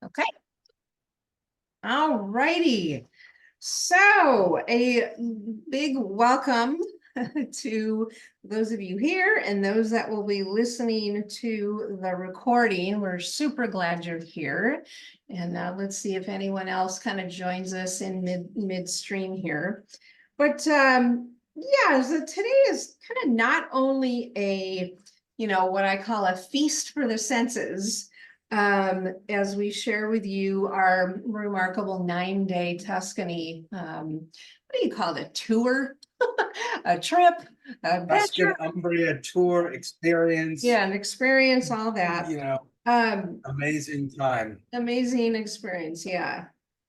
Okay. All righty. So a big welcome to those of you here and those that will be listening to the recording. We're super glad you're here. And let's see if anyone else kind of joins us in midstream here. But yeah, so today is kind of not only a, what I call a feast for the senses, as we share with you our remarkable 9-day Tuscany, what do you call it? Tour, a trip, Tuscany adventure. and Umbria tour experience. Yeah, an experience, all that. Amazing time. Amazing experience, yeah.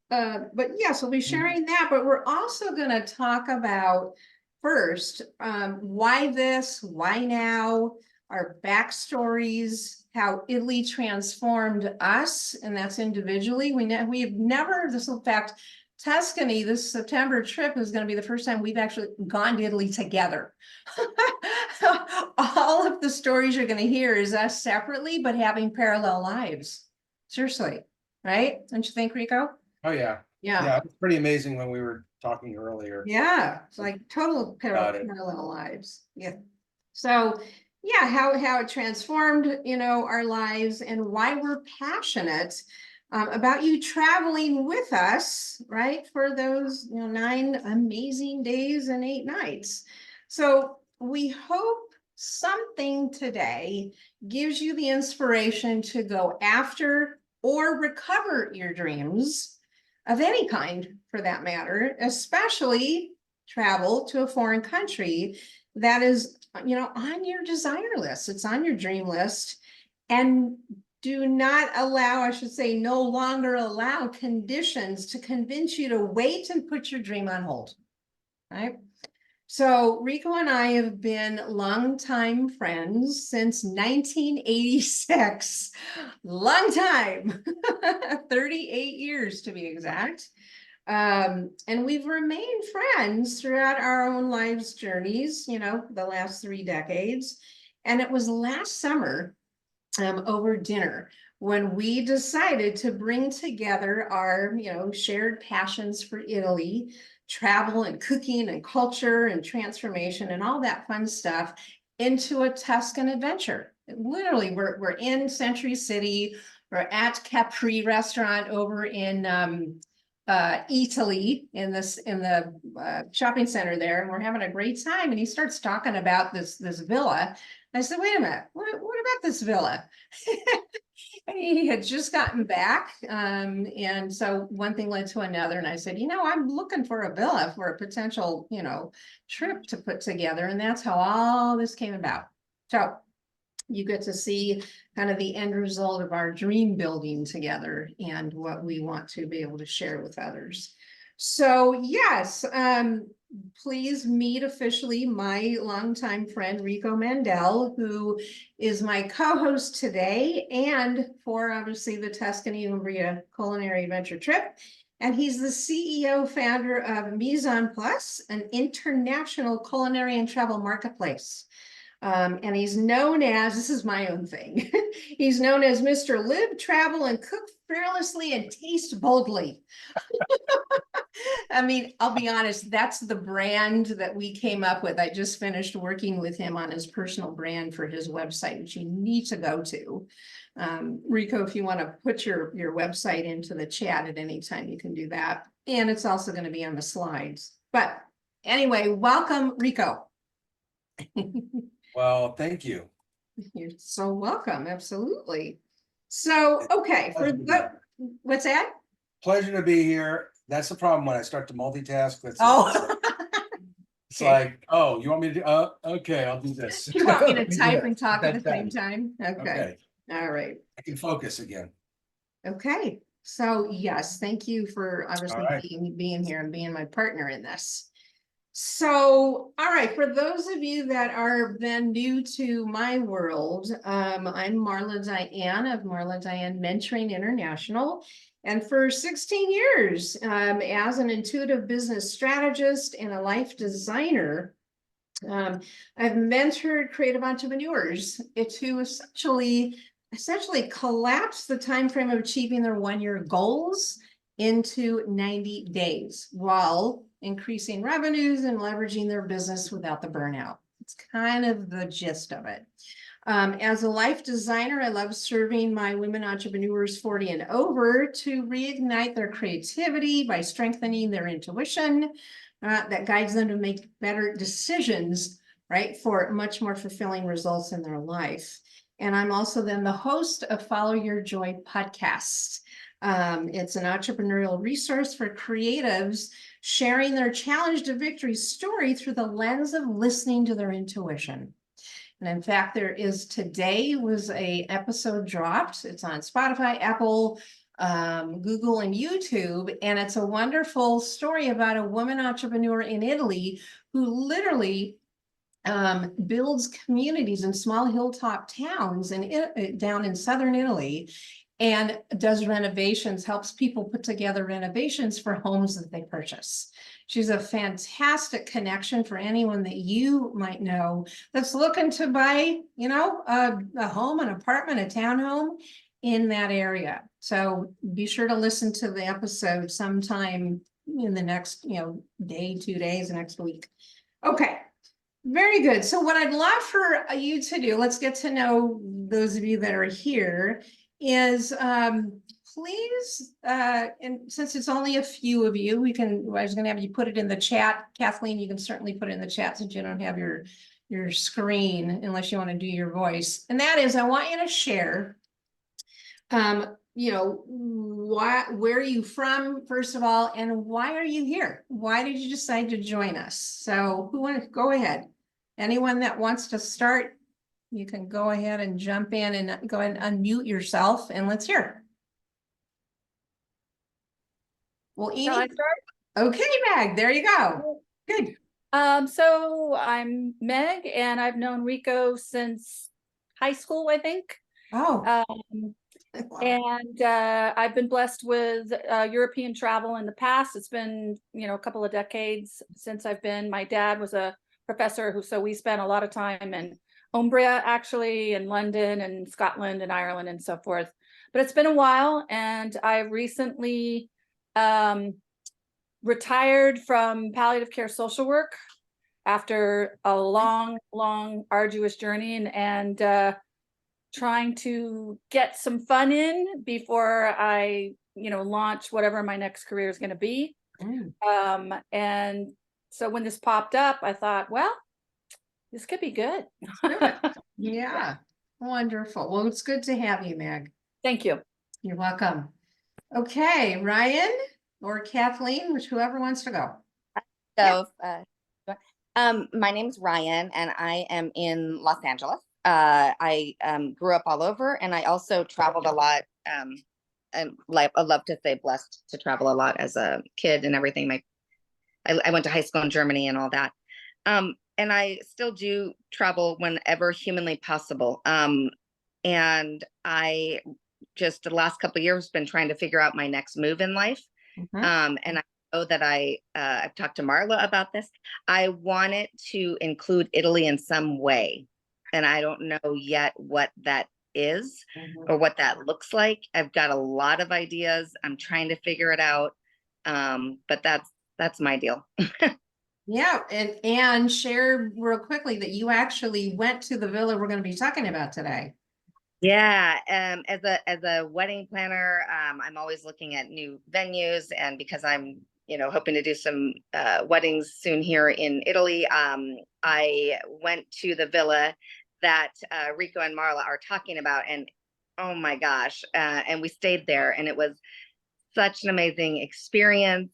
But yes, we'll be sharing that, but we're also going to talk about first, why this, why now, our backstories, how Italy transformed us, and that's individually. We've never, this in fact, Tuscany, this September trip is going to be the first time we've actually gone to Italy together. All of the stories you're going to hear is us separately, but having parallel lives. Seriously, right? Don't you think, Rico? Oh yeah. Yeah. It was pretty amazing when we were talking earlier. Yeah, it's like total parallel lives. Yeah. So yeah, how it transformed, our lives and why we're passionate about you traveling with us, right? For those, 9 amazing days and 8 nights. So we hope something today gives you the inspiration to go after or recover your dreams of any kind, for that matter, especially travel to a foreign country that is, on your desire list. It's on your dream list. And do not allow, I should say, no longer allow conditions to convince you to wait and put your dream on hold. Right? So Rico and I have been longtime friends since 1986. Long time, 38 years to be exact. And we've remained friends throughout our own lives' journeys, the last 3 decades. And it was last summer, over dinner, when we decided to bring together our, shared passions for Italy, travel and cooking and culture and transformation and all that fun stuff into a Tuscan adventure. Literally, we're in Century City. We're at Capri restaurant over in Italy, in the shopping center there, and we're having a great time. And he starts talking about this villa. I said, wait a minute, what about this villa? He had just gotten back, and so one thing led to another, and I said, I'm looking for a villa for a potential, trip to put together, and that's how all this came about. So you get to see kind of the end result of our dream building together and what we want to be able to share with others. So yes, please meet officially my longtime friend, Rico Mandel, who is my co-host today and for obviously the Tuscany and Umbria Culinary Adventure trip. And he's the CEO founder of Mise en Place, an international culinary and travel marketplace. And he's known as, this is my own thing, he's known as Mr. Live, Travel, and Cook Fearlessly and Taste Boldly. I mean, I'll be honest, that's the brand that we came up with. I just finished working with him on his personal brand for his website, which you need to go to. Rico, if you want to put your website into the chat at any time, you can do that. And it's also going to be on the slides. But anyway, welcome, Rico. Well, thank you. You're so welcome. Absolutely. So, okay, what's that? Pleasure to be here. That's the problem when I start to multitask. It's Okay. like, oh, you want me to okay, I'll do this. You want me to type and talk at the same time? Okay. All right. I can focus again. Okay. So yes, thank you for obviously Right. being here and being my partner in this. So, all right, for those of you that are then new to my world, I'm Marla Diane of Marla Diane Mentoring International. And for 16 years, as an intuitive business strategist and a life designer, I've mentored creative entrepreneurs to essentially essentially collapsed the time frame of achieving their 1-year goals into 90 days while increasing revenues and leveraging their business without the burnout. It's kind of the gist of it. As a life designer, I love serving my women entrepreneurs 40 and over to reignite their creativity by strengthening their intuition that guides them to make better decisions, right, for much more fulfilling results in their life. And I'm also then the host of Follow Your Joy podcast. It's an entrepreneurial resource for creatives sharing their challenge to victory story through the lens of listening to their intuition. And in fact, today was a episode dropped. It's on Spotify, Apple, Google, and YouTube. And it's a wonderful story about a woman entrepreneur in Italy who literally builds communities in small hilltop towns down in southern Italy, and does renovations, helps people put together renovations for homes that they purchase. She's a fantastic connection for anyone that you might know that's looking to buy, a home, an apartment, a townhome in that area. So be sure to listen to the episode sometime in the next, day, 2 days, next week. Okay. Very good. So what I'd love for you to do, let's get to know those of you that are here, is please, and since it's only a few of you, I was gonna have you put it in the chat. Kathleen, you can certainly put it in the chat since you don't have your screen unless you want to do your voice. And that is, I want you to share, where are you from, first of all, and why are you here? Why did you decide to join us? So who wants to go ahead? Anyone that wants to start, you can go ahead and jump in and go ahead and unmute yourself and let's hear. Well, Shall I start? Okay, Meg, there you go. Good. So I'm Meg, and I've known Rico since high school, I think. Oh. And I've been blessed with European travel in the past. It's been, a couple of decades since I've been. My dad was a professor, so we spent a lot of time in Umbria, actually, in London and Scotland and Ireland and so forth. But it's been a while, and I recently retired from palliative care social work after a long, arduous journey, and trying to get some fun in before I, launch whatever my next career is going to be. And so when this popped up, I thought, well, this could be good. Yeah. Wonderful. Well, it's good to have you, Meg. Thank you. You're welcome. Okay, Ryan or Kathleen, whoever wants to go. So, my name's Ryan, and I am in Los Angeles. I grew up all over, and I also traveled a lot. And I love to say blessed to travel a lot as a kid and everything. I went to high school in Germany and all that. And I still do travel whenever humanly possible. And I just the last couple of years been trying to figure out my next move in life. And I know that I've talked to Marla about this. I wanted to include Italy in some way, and I don't know yet what that is or what that looks like. I've got a lot of ideas. I'm trying to figure it out. But that's my deal. Yeah, and share real quickly that you actually went to the villa we're going to be talking about today. Yeah, as a wedding planner, I'm always looking at new venues, and because I'm hoping to do some weddings soon here in Italy, I went to the villa that Rico and Marla are talking about, and oh my gosh, and we stayed there, and it was such an amazing experience.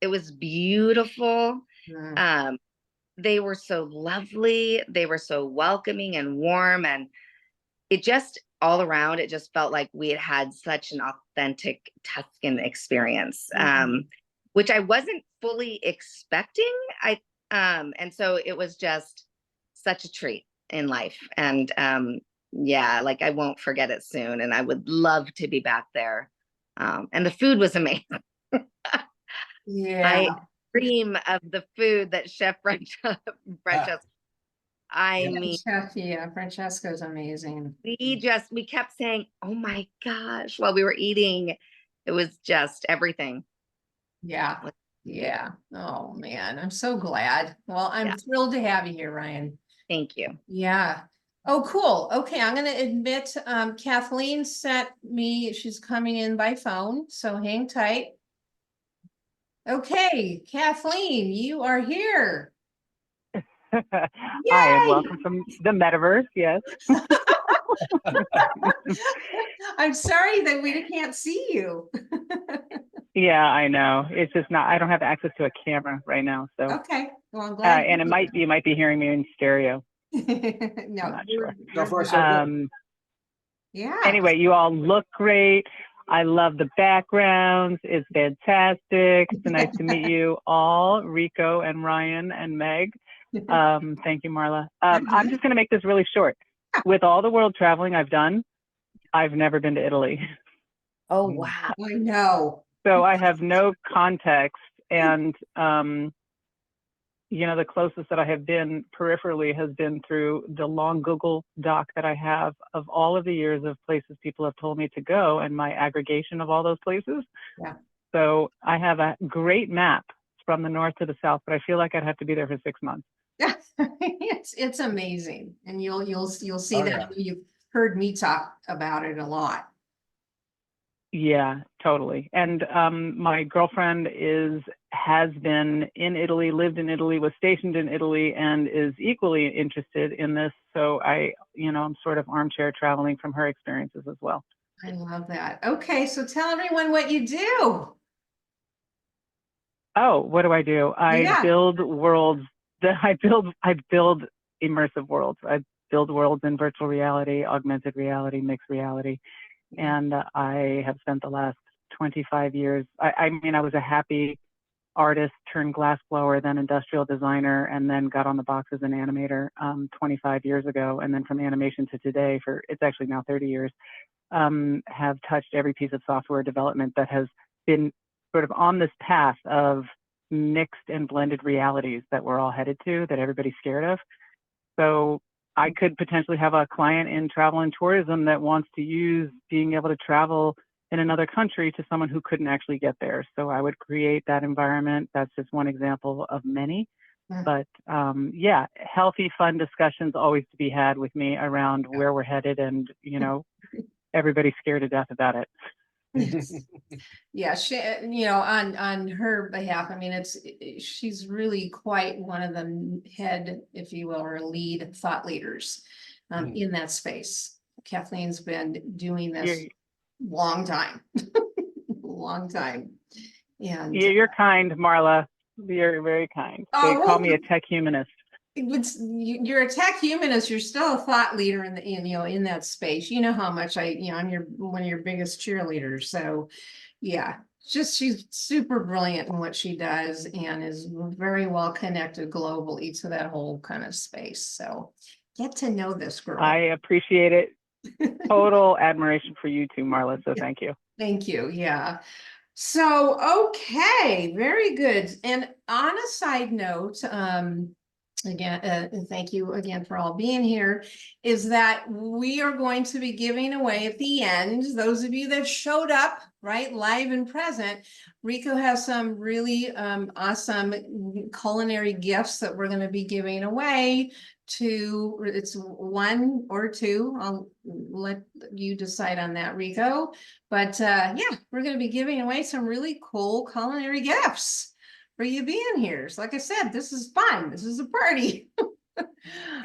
It was beautiful. They were so lovely. They were so welcoming and warm, and it just all around, it just felt like we had such an authentic Tuscan experience, which I wasn't fully expecting. And so it was just such a treat in life. And yeah, like I won't forget it soon. And I would love to be back there. And the food was amazing. Yeah. I dream of the food that Chef Francesco I Yeah. mean, Chef, yeah, Francesco's amazing. we kept saying, oh my gosh, while we were eating, it was just everything. Yeah, yeah. Oh, man, I'm so glad. Well, I'm Yeah. thrilled to have you here, Ryan. Thank you. Yeah. Oh, cool. Okay, I'm gonna admit, Kathleen sent me, she's coming in by phone, so hang tight. Okay, Kathleen, you are here. Hi, and welcome from the metaverse. Yes. I'm sorry that we can't see you. Yeah, I know. It's just not, I don't have access to a camera right now. So, Okay, well, I'm glad. and you might be hearing me in stereo. No, I'm not sure. So far, so good. yeah. Anyway, you all look great. I love the backgrounds. It's fantastic. It's nice to meet you all, Rico and Ryan and Meg. Thank you, Marla. I'm just going to make this really short. With all the world traveling I've done, I've never been to Italy. Oh, wow. I know. So I have no context, and you know, the closest that I have been peripherally has been through the long Google Doc that I have of all of the years of places people have told me to go and my aggregation of all those places. Yeah. So I have a great map from the north to the south, but I feel like I'd have to be there for 6 months. Yeah, it's amazing, and you'll see Oh, that. yeah. You've heard me talk about it a lot. Yeah, totally. And my girlfriend has been in Italy, lived in Italy, was stationed in Italy, and is equally interested in this. So I'm sort of armchair traveling from her experiences as well. I love that. Okay, so tell everyone what you do. Oh, what do? I Yeah. build worlds. I build immersive worlds. I build worlds in virtual reality, augmented reality, mixed reality. And I have spent the last 25 years. I mean, I was a happy artist turned glassblower, then industrial designer, and then got on the box as an animator 25 years ago. And then from animation to today, it's actually now 30 years, have touched every piece of software development that has been sort of on this path of mixed and blended realities that we're all headed to, that everybody's scared of. So I could potentially have a client in travel and tourism that wants to use being able to travel in another country to someone who couldn't actually get there. So I would create that environment. That's just one example of many. But yeah, healthy, fun discussions always to be had with me around where we're headed, and everybody's scared to death about it. Yeah, she, on her behalf, I mean, she's really quite one of the head, if you will, or lead thought leaders in that space. Kathleen's been doing this long time, long time. And you're kind, Marla. You're very kind. They call me a tech humanist. You're a tech humanist. You're still a thought leader in that space. You know how much I'm one of your biggest cheerleaders. So yeah, she's super brilliant in what she does and is very well connected globally to that whole kind of space. So get to know this girl. I appreciate it. Total admiration for you too, Marla. So thank you. Thank you. Yeah. So, okay, very good. And on a side note, again, thank you again for all being here, is that we are going to be giving away at the end, those of you that showed up, right, live and present, Rico has some really awesome culinary gifts that we're going to be giving away to, it's one or two, I'll let you decide on that, Rico, but yeah, we're going to be giving away some really cool culinary gifts for you being here. So like I said, this is fun. This is a party.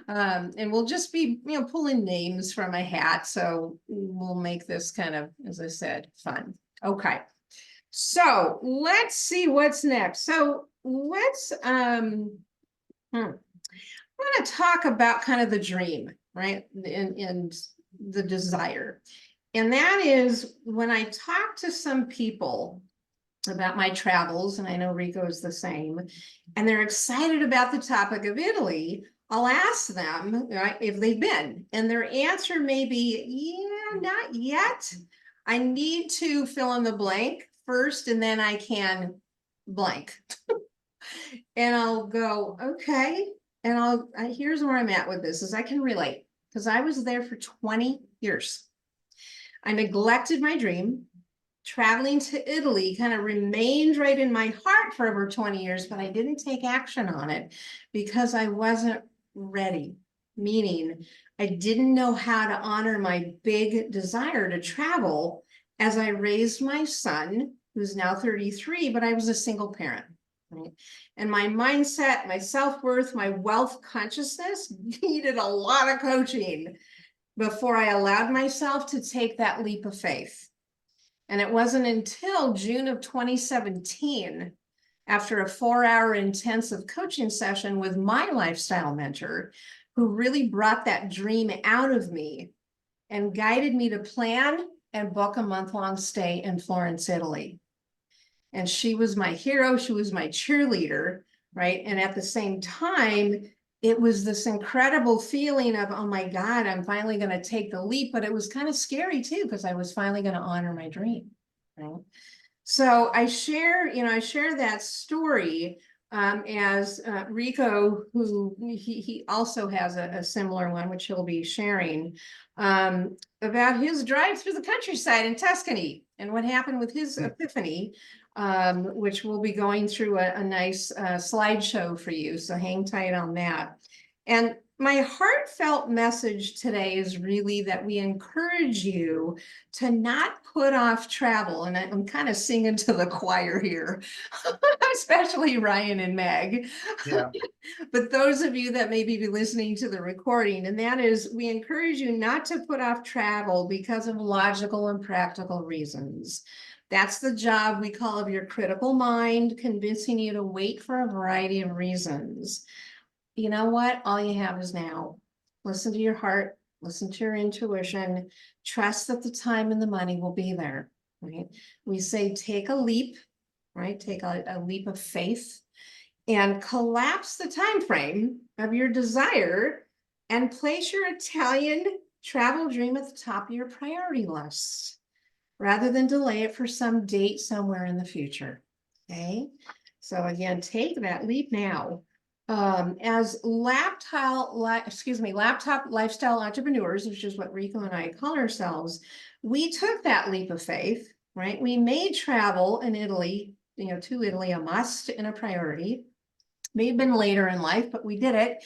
And we'll just be, pulling names from a hat. So we'll make this kind of, as I said, fun. Okay. So let's see what's next. So let's, I want to talk about kind of the dream, right? And the desire. And that is when I talk to some people about my travels, and I know Rico is the same, and they're excited about the topic of Italy, I'll ask them, right, if they've been, and their answer may be, yeah, not yet. I need to fill in the blank first, and then I can blank. And I'll go, okay, and here's where I'm at with this, is I can relate, because I was there for 20 years. I neglected my dream. Traveling to Italy kind of remained right in my heart for over 20 years, but I didn't take action on it because I wasn't ready. Meaning, I didn't know how to honor my big desire to travel as I raised my son, who's now 33, but I was a single parent. Right? And my mindset, my self-worth, my wealth consciousness needed a lot of coaching before I allowed myself to take that leap of faith. And it wasn't until June of 2017, after a 4-hour intensive coaching session with my lifestyle mentor, who really brought that dream out of me and guided me to plan and book a month-long stay in Florence, Italy. And she was my hero. She was my cheerleader, right? And at the same time, it was this incredible feeling of, oh my God, I'm finally going to take the leap. But it was kind of scary too, because I was finally going to honor my dream. Right? So I share that story as Rico, who he also has a similar one, which he'll be sharing, about his drive through the countryside in Tuscany and what happened with his epiphany, which we'll be going through a nice slideshow for you. So hang tight on that. And my heartfelt message today is really that we encourage you to not put off travel. And I'm kind of singing to the choir here, especially Ryan and Meg. Yeah. But those of you that maybe be listening to the recording, and that is, we encourage you not to put off travel because of logical and practical reasons. That's the job we call of your critical mind, convincing you to wait for a variety of reasons. You know what? All you have is now. Listen to your heart, listen to your intuition, trust that the time and the money will be there, right? We say, take a leap, right? Take a leap of faith and collapse the time frame of your desire and place your Italian travel dream at the top of your priority list, rather than delay it for some date somewhere in the future, okay? So again, take that leap now. As laptop lifestyle entrepreneurs, which is what Rico and I call ourselves, we took that leap of faith, right? We made travel in Italy, to Italy, a must and a priority. May have been later in life, but we did it.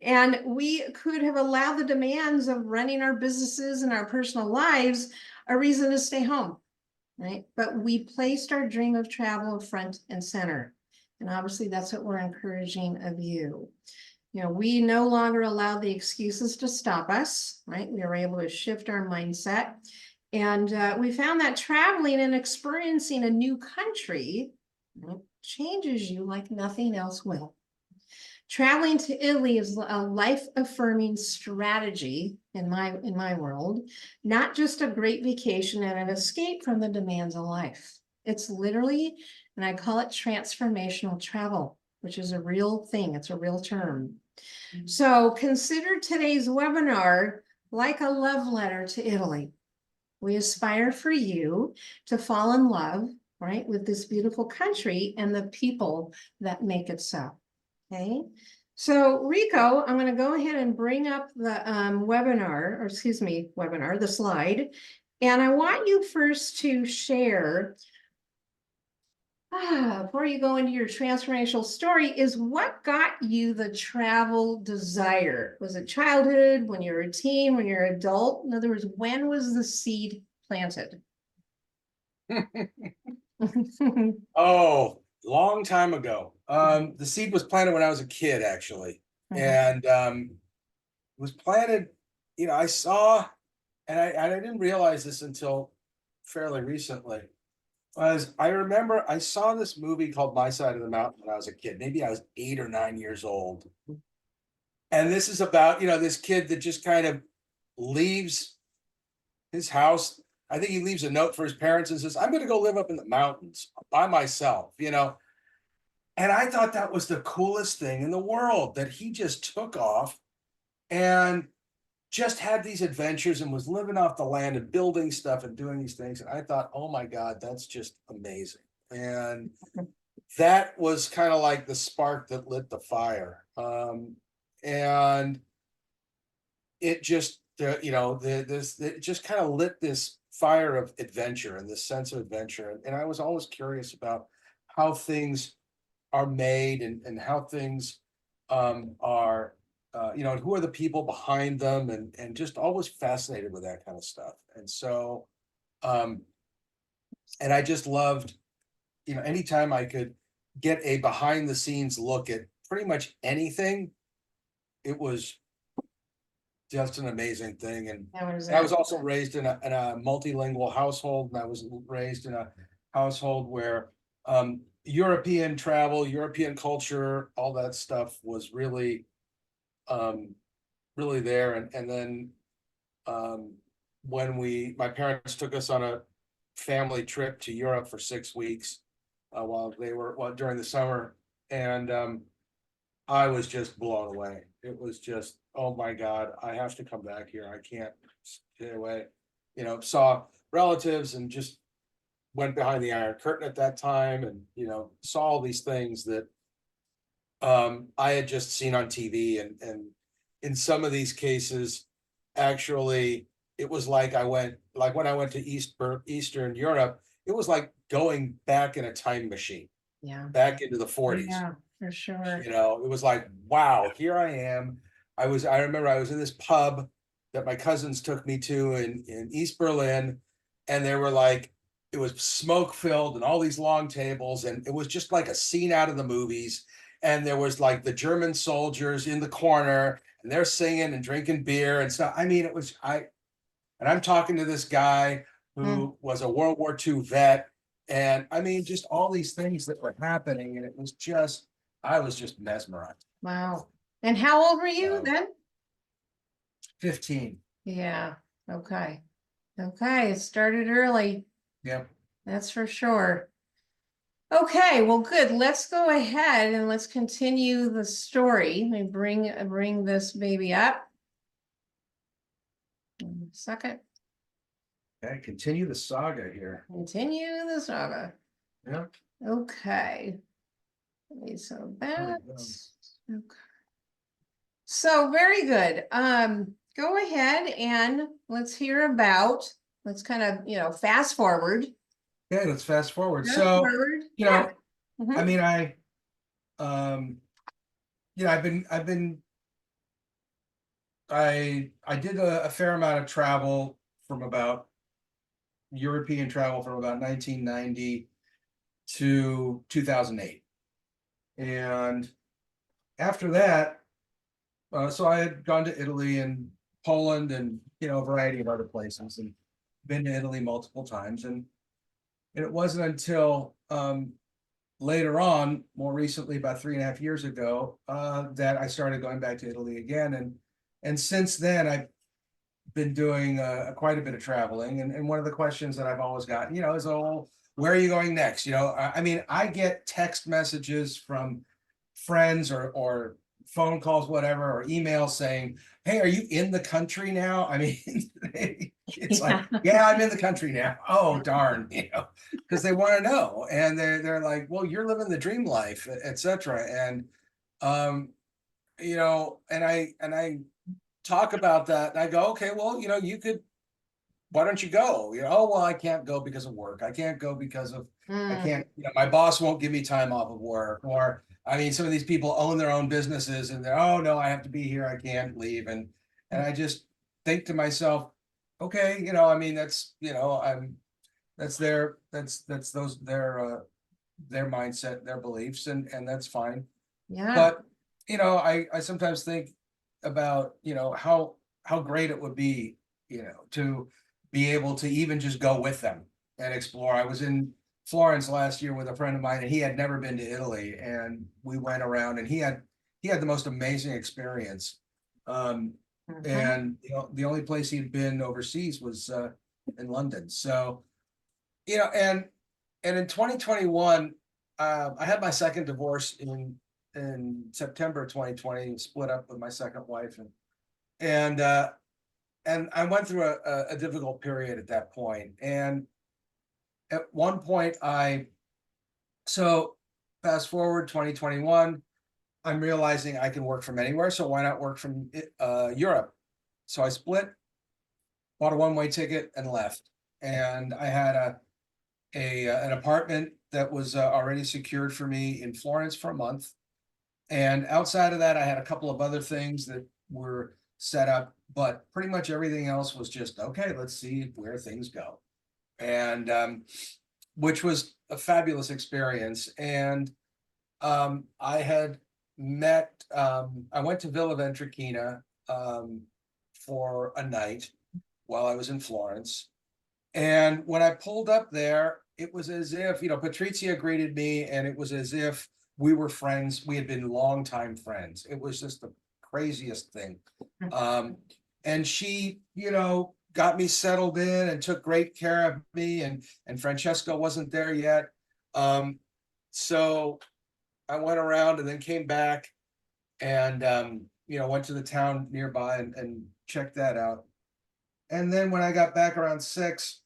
And we could have allowed the demands of running our businesses and our personal lives a reason to stay home, right? But we placed our dream of travel front and center. And obviously that's what we're encouraging of you. We no longer allow the excuses to stop us, right? We were able to shift our mindset. And we found that traveling and experiencing a new country, right, changes you like nothing else will. Traveling to Italy is a life-affirming strategy in my world, not just a great vacation and an escape from the demands of life. It's literally, and I call it transformational travel, which is a real thing. It's a real term. So consider today's webinar like a love letter to Italy. We aspire for you to fall in love, right, with this beautiful country and the people that make it so. Okay, so Rico, I'm going to go ahead and bring up the the slide. And I want you first to share, before you go into your transformational story, is what got you the travel desire? Was it childhood, when you were a teen, when you're an adult? In other words, when was the seed planted? Oh, long time ago. The seed was planted when I was a kid, actually. And was planted, I saw, and I didn't realize this until fairly recently, was I remember I saw this movie called My Side of the Mountain when I was a kid. Maybe I was 8 or 9 years old. And this is about, this kid that just kind of leaves his house. I think he leaves a note for his parents and says, I'm going to go live up in the mountains by myself, And I thought that was the coolest thing in the world, that he just took off and just had these adventures and was living off the land and building stuff and doing these things. And I thought, oh my God, that's just amazing. And that was kind of like the spark that lit the fire. And it just, it just kind of lit this fire of adventure and this sense of adventure. And I was always curious about how things are made and how things are, and who are the people behind them, and just always fascinated with that kind of stuff. And so, and I just loved, anytime I could get a behind the scenes look at pretty much anything, it was just an amazing thing. And I was also raised in a multilingual household, and I was raised in a household where European travel, European culture, all that stuff was really, really there. And then when my parents took us on a family trip to Europe for 6 weeks, during the summer, and I was just blown away. It was just, oh my God, I have to come back here. I can't stay away. Saw relatives and just went behind the Iron Curtain at that time, and saw all these things that I had just seen on TV, and in some of these cases, actually, it was like when I went to Eastern Europe, it was like going back in a time machine, back into the 40s. Yeah, for sure. It was like, wow, here I am. I remember I was in this pub that my cousins took me to in East Berlin, and they were like, it was smoke filled and all these long tables, and it was just like a scene out of the movies. And there was like the German soldiers in the corner, and they're singing and drinking beer and stuff. I mean, and I'm talking to this guy who was a World War II vet. And I mean, just all these things that were happening. And I was just mesmerized. Wow. And how old were you then? 15. Yeah. Okay. Okay. It started early. Yep. That's for sure. Okay, well, good. Let's go ahead and let's continue the story. Let me bring this baby up. Second. Okay, continue the saga here. Continue the saga. Yep. Okay. Okay, so that's okay. So very good. Go ahead and let's hear about, let's kind of, fast forward. Okay, let's fast forward. Fast So, forward. I mean, I did a fair amount of travel European travel from about 1990 to 2008. And after that, so I had gone to Italy and Poland and, a variety of other places, and been to Italy multiple times. And it wasn't until later on, more recently, about 3.5 years ago, that I started going back to Italy again. And since then, I've been doing quite a bit of traveling. And one of the questions that I've always gotten, is, oh, where are you going next? I mean, I get text messages from friends or phone calls, whatever, or emails saying, hey, are you in the country now? I mean, it's like, yeah, I'm in the country now. Oh, darn, because they want to know. And they're like, well, you're living the dream life, etc. And, and I talk about that, and I go, okay, well, why don't you go? Oh, well, I can't go because of work. I can't go because of, I can't, my boss won't give me time off of work. Or, I mean, some of these people own their own businesses, and they're, oh no, I have to be here. I can't leave. And I just think to myself, okay, I mean, that's their mindset, their beliefs, and that's fine. Yeah. But, I sometimes think about, how great it would be, to be able to even just go with them and explore. I was in Florence last year with a friend of mine, and he had never been to Italy, and we went around, and he had the most amazing experience. And the only place he'd been overseas was in London. So, and in 2021, I had my second divorce in September 2020, split up with my second wife, and I went through a difficult period at that point. And at one point, so fast forward 2021, I'm realizing I can work from anywhere, so why not work from Europe? So I split, bought a one-way ticket and left. And I had an apartment that was already secured for me in Florence for a month. And outside of that, I had a couple of other things that were set up, but pretty much everything else was just, okay, let's see where things go. And which was a fabulous experience. And I had met, I went to Villa Vetrichina for a night while I was in Florence. And when I pulled up there, it was as if, Patrizia greeted me, and it was as if we were friends. We had been longtime friends. It was just the craziest thing. And she, got me settled in and took great care of me, and Francesco wasn't there yet. So I went around and then came back and, went to the town nearby and checked that out. And then when I got back around 6,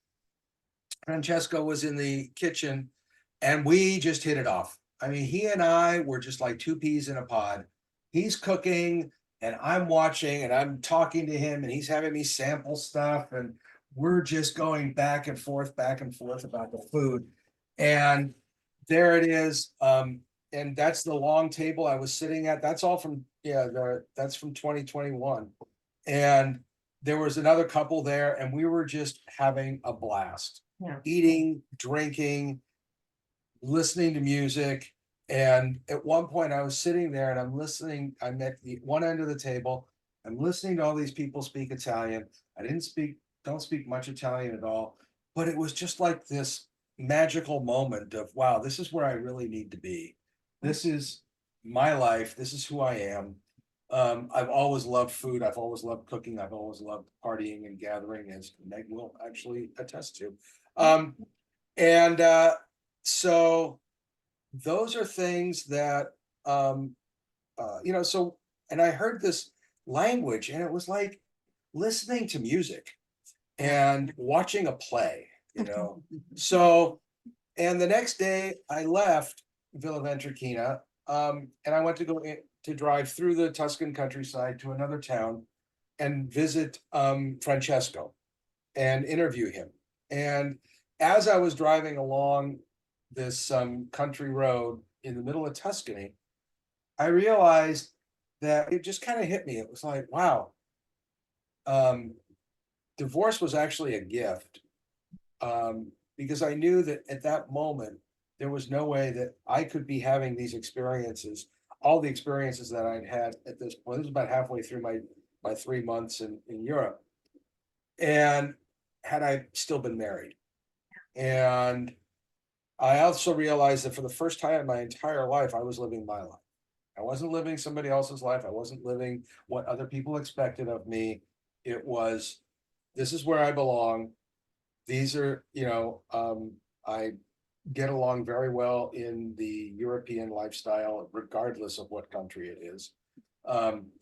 Francesco was in the kitchen and we just hit it off. I mean, he and I were just like two peas in a pod. He's cooking and I'm watching and I'm talking to him and he's having me sample stuff. And we're just going back and forth about the food. And there it is. And that's the long table I was sitting at. That's all from, that's from 2021. And there was another couple there and we were just having a blast. Yeah. Eating, drinking, listening to music. And at one point I was sitting there and I'm listening. I'm at the one end of the table. I'm listening to all these people speak Italian. I don't speak much Italian at all, but it was just like this magical moment of, wow, this is where I really need to be. This is my life. This is who I am. I've always loved food. I've always loved cooking. I've always loved partying and gathering, as Meg will actually attest to. So those are things that, and I heard this language and it was like listening to music and watching a play, So, and the next day I left Villa Vetrichina, and I went to go to drive through the Tuscan countryside to another town and visit Francesco and interview him. And as I was driving along this country road in the middle of Tuscany, I realized that it just kind of hit me. It was like, wow, divorce was actually a gift, because I knew that at that moment, there was no way that I could be having these experiences, all the experiences that I'd had at this point. This was about halfway through my 3 months in Europe. And had I still been married. And I also realized that for the first time in my entire life, I was living my life. I wasn't living somebody else's life. I wasn't living what other people expected of me. It was, this is where I belong. These are, I get along very well in the European lifestyle, regardless of what country it is.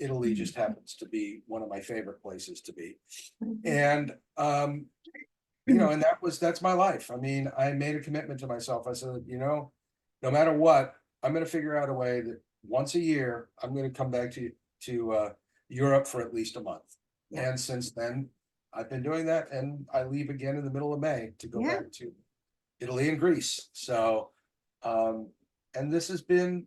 Italy just happens to be one of my favorite places to be. And, and that's my life. I mean, I made a commitment to myself. I said, no matter what, I'm going to figure out a way that once a year, I'm going to come back to Europe for at least a month. Yeah. And since then, I've been doing that, and I leave again in the middle of May to go back to Italy and Greece. So, and this has been,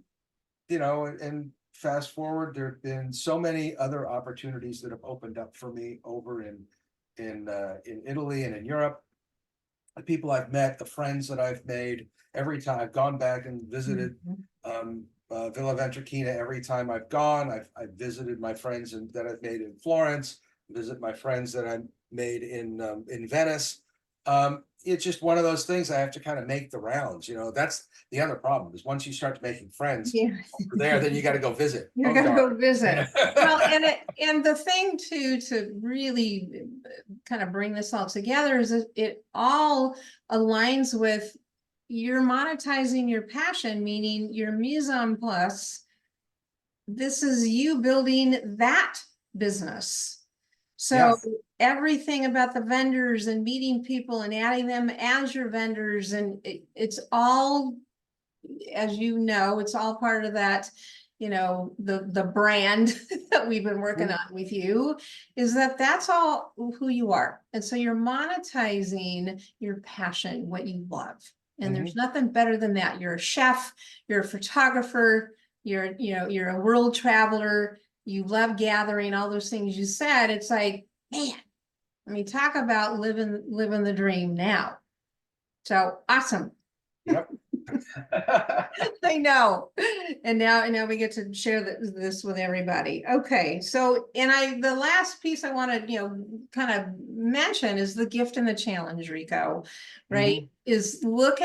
and fast forward, there have been so many other opportunities that have opened up for me over in Italy and in Europe. The people I've met, the friends that I've made, every time I've gone back and visited Villa Vetrichina, every time I've gone, I've visited my friends that I've made in Florence, visit my friends that I made in Venice. It's just one of those things I have to kind of make the rounds. That's the other problem, is once you start making friends over there, then you got to go visit. You got to go visit. Well, and the thing too, to really kind of bring this all together, is it all aligns with you're monetizing your passion, meaning your mise en place. This is you building that business. So everything about the vendors and meeting people and adding them as your vendors, and it's all as you know, it's all part of that, you know, the brand that we've been working on with you, is that that's all who you are. And so you're monetizing your passion, what you love. And there's nothing better than that. You're a chef, you're a photographer, you're a world traveler, you love gathering, all those things you said. It's like, man, I mean, talk about living the dream now. So awesome. Yep. I know. And now we get to share this with everybody. Okay. So, the last piece I want to, kind of mention is the gift and the challenge, Rico, right? Is look,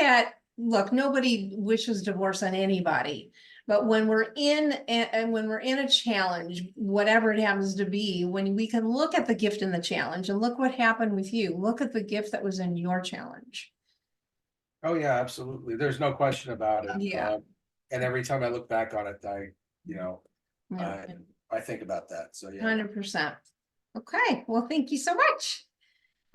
nobody wishes divorce on anybody. But when we're in a challenge, whatever it happens to be, when we can look at the gift and the challenge and look what happened with you, look at the gift that was in your challenge. Oh yeah, absolutely. There's no question about it. Yeah. And every time I look back on it, Yeah. I think about that. So yeah. 100%. Okay. Well, thank you so much.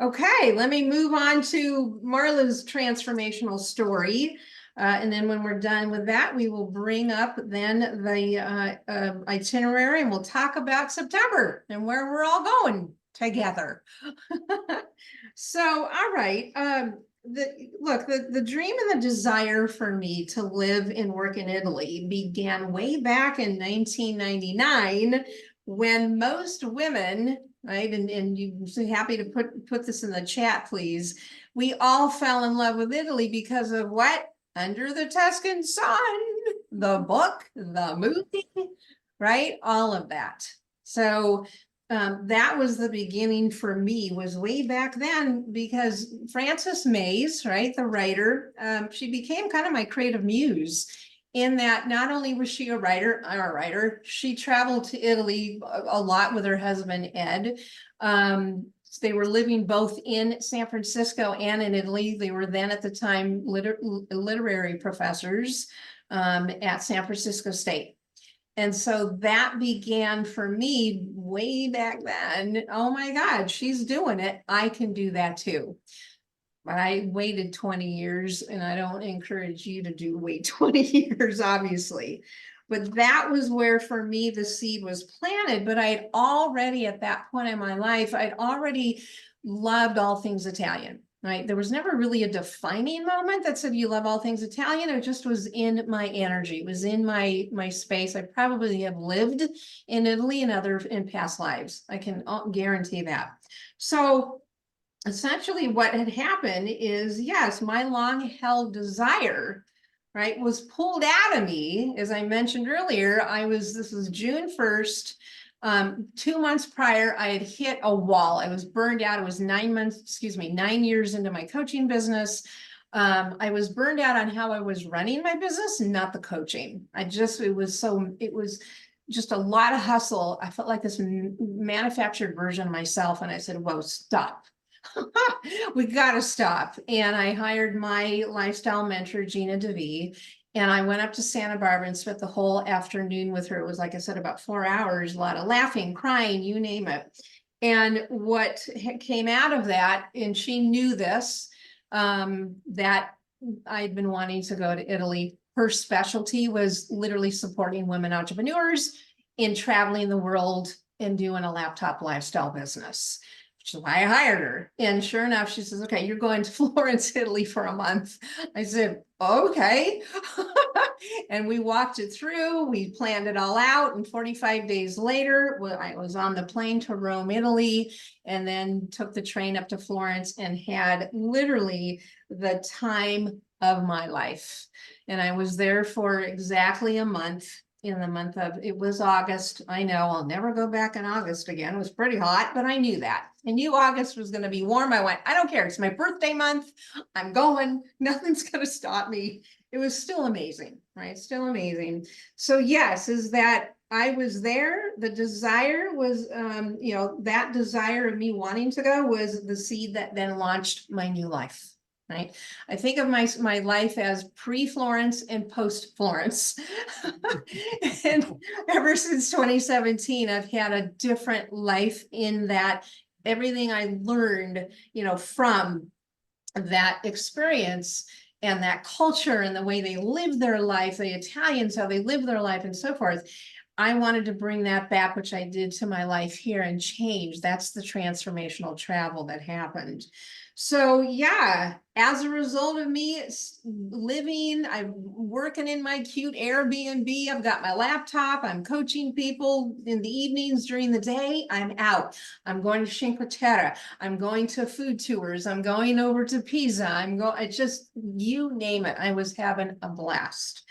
Okay, let me move on to Marla's transformational story. And then when we're done with that, we will bring up then the itinerary, and we'll talk about September and where we're all going together. So, all right. The dream and the desire for me to live and work in Italy began way back in 1999, when most women, right, and you're so happy to put this in the chat, please. We all fell in love with Italy because of what? Under the Tuscan Sun, the book, the movie, right? All of that. So that was the beginning for me, was way back then, because Frances Mays, right, the writer, she became kind of my creative muse, in that not only was she a writer, she traveled to Italy a lot with her husband, Ed. They were living both in San Francisco and in Italy. They were then at the time literary professors at San Francisco State. And so that began for me way back then. Oh my God, she's doing it. I can do that too. But I waited 20 years, and I don't encourage you to wait 20 years, obviously. But that was where, for me, the seed was planted. But I'd already, at that point in my life, I'd already loved all things Italian. Right. There was never really a defining moment that said you love all things Italian. It just was in my energy. It was in my space. I probably have lived in Italy in past lives. I can guarantee that. So essentially what had happened is, yes, my long held desire, right, was pulled out of me. As I mentioned earlier, this was June 1st. 2 months prior, I had hit a wall. I was burned out. It was 9 years into my coaching business. I was burned out on how I was running my business, not the coaching. It was just a lot of hustle. I felt like this manufactured version of myself. And I said, whoa, stop. We got to stop. And I hired my lifestyle mentor, Gina DeVee. And I went up to Santa Barbara and spent the whole afternoon with her. It was, like I said, about 4 hours, a lot of laughing, crying, you name it. And what came out of that, and she knew this, that I'd been wanting to go to Italy. Her specialty was literally supporting women entrepreneurs in traveling the world and doing a laptop lifestyle business, which is why I hired her. And sure enough, she says, okay, you're going to Florence, Italy for a month. I said, okay. And we walked it through. We planned it all out. And 45 days later, I was on the plane to Rome, Italy, and then took the train up to Florence and had literally the time of my life. And I was there for exactly a month. In the month of, it was August. I know I'll never go back in August again. It was pretty hot, but I knew that. I knew August was going to be warm. I went, I don't care. It's my birthday month. I'm going. Nothing's going to stop me. It was still amazing, right? Still amazing. So yes, is that I was there. The desire was, that desire of me wanting to go was the seed that then launched my new life. Right. I think of my life as pre-Florence and post-Florence. And ever since 2017, I've had a different life, in that everything I learned, from that experience and that culture and the way they live their life, the Italians, how they live their life and so forth. I wanted to bring that back, which I did to my life here, and change. That's the transformational travel that happened. So yeah, as a result of me I'm working in my cute Airbnb. I've got my laptop. I'm coaching people in the evenings. During the day, I'm out. I'm going to Cinque Terre. I'm going to food tours. I'm going over to Pisa. I just, you name it. I was having a blast.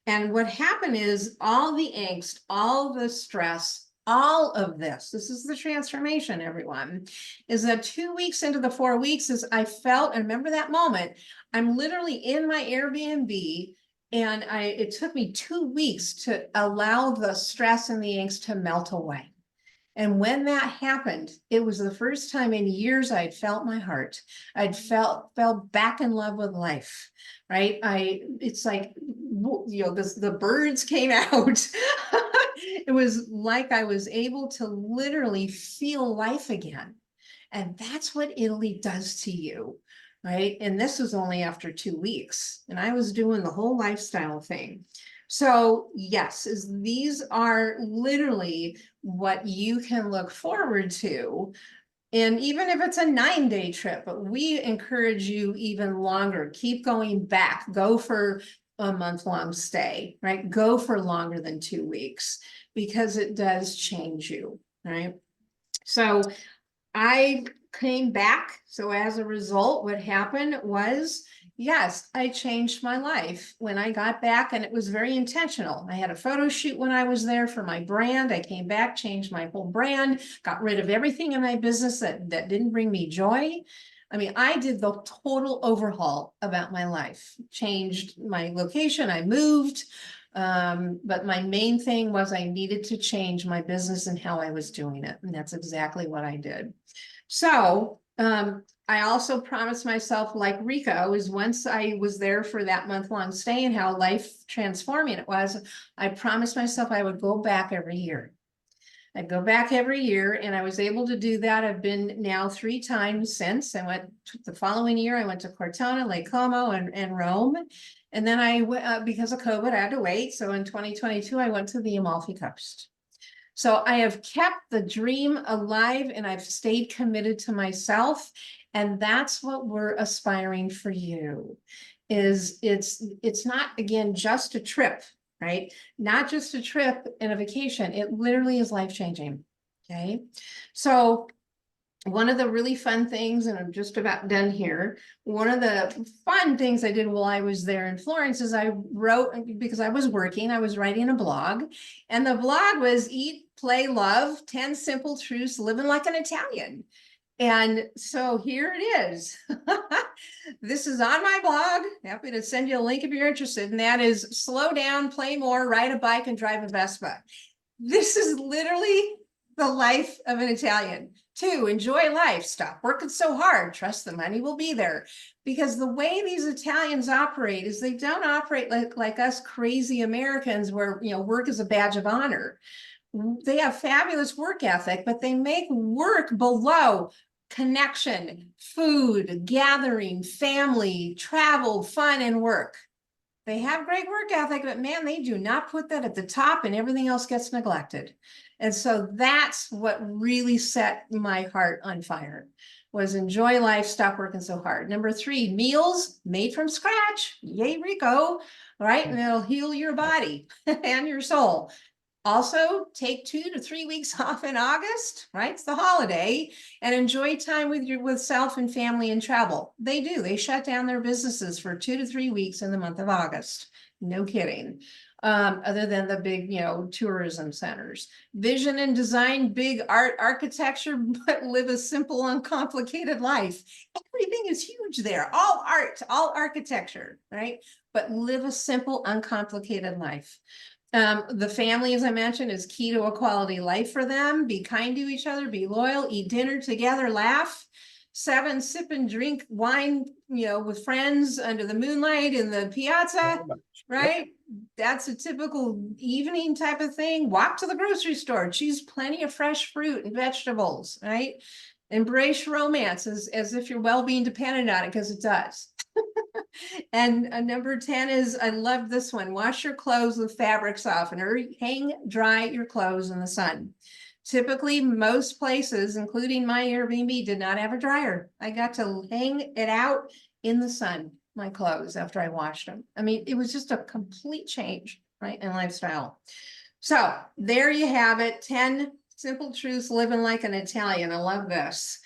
And what happened is all the angst, all the stress, all of this is the transformation, everyone, is that 2 weeks into the 4 weeks is I felt, and remember that moment, I'm literally in my Airbnb, and it took me 2 weeks to allow the stress and the angst to melt away. And when that happened, it was the first time in years I'd felt my heart. I'd felt back in love with life, right? It's like, the birds came out. It was like I was able to literally feel life again. And that's what Italy does to you, right? And this was only after 2 weeks, and I was doing the whole lifestyle thing. So yes, these are literally what you can look forward to. And even if it's a 9-day trip, but we encourage you even longer, keep going back, go for a month-long stay, right? Go for longer than 2 weeks, because it does change you, right? So I came back. So as a result, what happened was, yes, I changed my life when I got back, and it was very intentional. I had a photo shoot when I was there for my brand. I came back, changed my whole brand, got rid of everything in my business that didn't bring me joy. I mean, I did the total overhaul about my life, changed my location, I moved. But my main thing was I needed to change my business and how I was doing it. And that's exactly what I did. So, I also promised myself, like Rico, is once I was there for that month-long stay and how life transforming it was, I promised myself I would go back every year. I'd go back every year, and I was able to do that. I've been now 3 times since. I went the following year, I went to Cortona, Lake Como, and Rome. And then because of COVID, I had to wait. So in 2022, I went to the Amalfi Coast. So I have kept the dream alive, and I've stayed committed to myself. And that's what we're aspiring for you. It's not, again, just a trip, right? Not just a trip and a vacation. It literally is life-changing. Okay. So one of the really fun things, and I'm just about done here, one of the fun things I did while I was there in Florence is I wrote, because I was working, I was writing a blog, and the blog was Eat, Play, Love, 10 Simple Truths Living Like an Italian. And so here it is. This is on my blog. Happy to send you a link if you're interested. And that is slow down, play more, ride a bike, and drive a Vespa. This is literally the life of an Italian. 2, enjoy life. Stop working so hard. Trust the money will be there. Because the way these Italians operate is they don't operate like us crazy Americans, where work is a badge of honor. They have fabulous work ethic, but they make work below connection, food, gathering, family, travel, fun, and work. They have great work ethic, but man, they do not put that at the top, and everything else gets neglected. And so that's what really set my heart on fire, was enjoy life, stop working so hard. Number 3, meals made from scratch. Yay, Rico, right? And it'll heal your body and your soul. Also, take 2 to 3 weeks off in August, right? It's the holiday, and enjoy time with self and family and travel. They do. They shut down their businesses for 2 to 3 weeks in the month of August. No kidding. Other than the big, tourism centers. Vision and design, big architecture, but live a simple, uncomplicated life. Everything is huge there. All art, all architecture, right? But live a simple, uncomplicated life. The family, as I mentioned, is key to a quality life for them. Be kind to each other, be loyal, eat dinner together, laugh. 7, sip and drink wine, with friends under the moonlight in the piazza, right? That's a typical evening type of thing. Walk to the grocery store, choose plenty of fresh fruit and vegetables, right? Embrace romance as if your well-being depended on it, because it does. And number 10 is, I love this one. Wash your clothes with fabric softener. Hang dry your clothes in the sun. Typically, most places, including my Airbnb, did not have a dryer. I got to hang it out in the sun, my clothes, after I washed them. I mean, it was just a complete change, right, in lifestyle. So there you have it. 10 simple truths living like an Italian. I love this.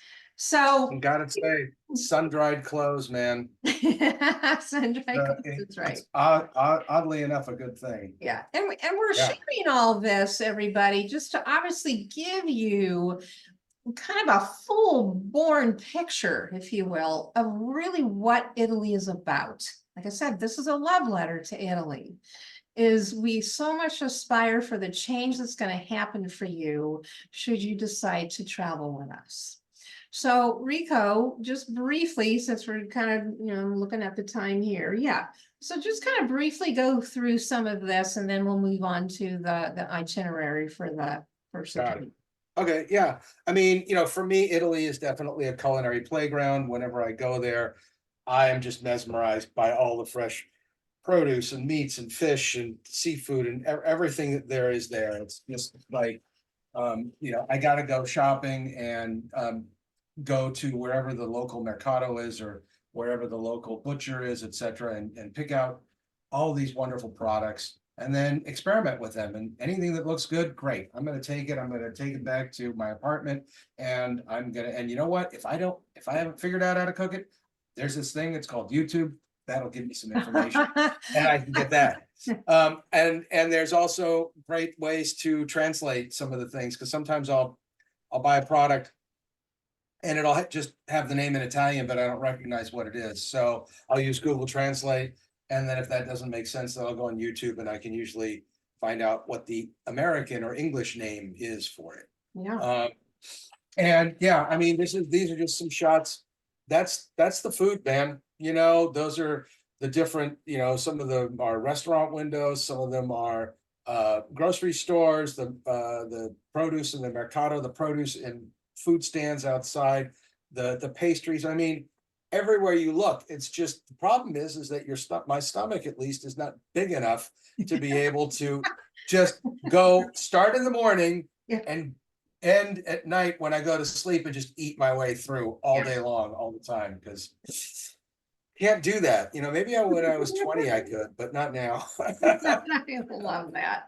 So Gotta say, sun-dried clothes, man. sun-dried clothes, that's right. It's oddly enough a good thing. Yeah, and we're Yeah. sharing all this, everybody, just to obviously give you kind of a full-born picture, if you will, of really what Italy is about. Like I said, this is a love letter to Italy. Is we so much aspire for the change that's going to happen for you should you decide to travel with us. So Rico, just briefly, since we're kind of, looking at the time here. Yeah. So just kind of briefly go through some of this and then we'll move on to the itinerary for the first. Got it. Okay, yeah. I mean, for me, Italy is definitely a culinary playground. Whenever I go there, I am just mesmerized by all the fresh produce and meats and fish and seafood and everything that there is there. It's just like, I gotta go shopping and go to wherever the local mercado is or wherever the local butcher is, etc., and pick out all these wonderful products and then experiment with them. And anything that looks good, great. I'm going to take it. I'm going to take it back to my apartment and and you know what? If I haven't figured out how to cook it, there's this thing, it's called YouTube. That'll give me some information and I can get that. And there's also great ways to translate some of the things, because sometimes I'll buy a product and it'll just have the name in Italian, but I don't recognize what it is. So I'll use Google Translate. And then if that doesn't make sense, then I'll go on YouTube and I can usually find out what the American or English name is for it. Yeah. And yeah, I mean, these are just some shots. That's the food, man. Those are the different, some of them are restaurant windows, some of them are grocery stores, the produce in the mercado, the produce in food stands outside, the pastries. I mean, everywhere you look, it's just, the problem is that my stomach at least is not big enough to be able to just go start in the morning and end at night when I go to sleep and just eat my way through all day long, all the time, because can't do that. Maybe when I was 20 I could, but not now. I love that.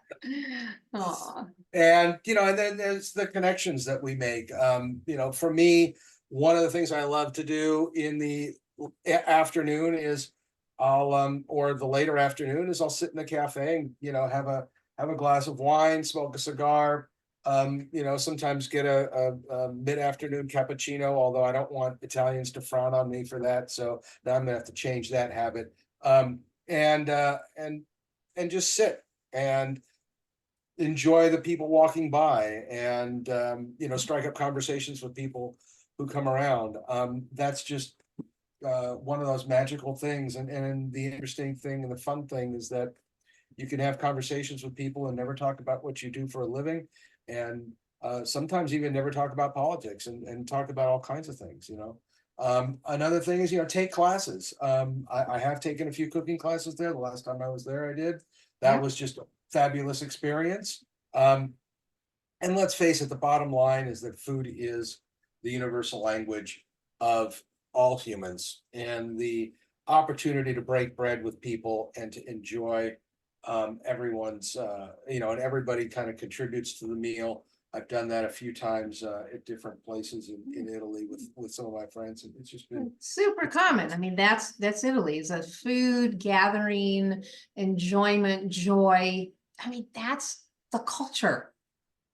Aw. And and then there's the connections that we make. For me, one of the things I love to do in the afternoon is or the later afternoon is I'll sit in a cafe and have a glass of wine, smoke a cigar, sometimes get a mid-afternoon cappuccino, although I don't want Italians to frown on me for that, so now I'm gonna have to change that habit. And just sit and enjoy the people walking by and strike up conversations with people who come around. That's just one of those magical things. And the interesting thing and the fun thing is that you can have conversations with people and never talk about what you do for a living, and sometimes even never talk about politics and talk about all kinds of things. Another thing is, take classes. I have taken a few cooking classes there. The last time I was there, I did. That was just a fabulous experience. And let's face it, the bottom line is that food is the universal language of all humans, and the opportunity to break bread with people and to enjoy everyone's, and everybody kind of contributes to the meal. I've done that a few times at different places in Italy with some of my friends, and it's just been super common. I mean, that's Italy, is a food gathering, enjoyment, joy. I mean, that's the culture.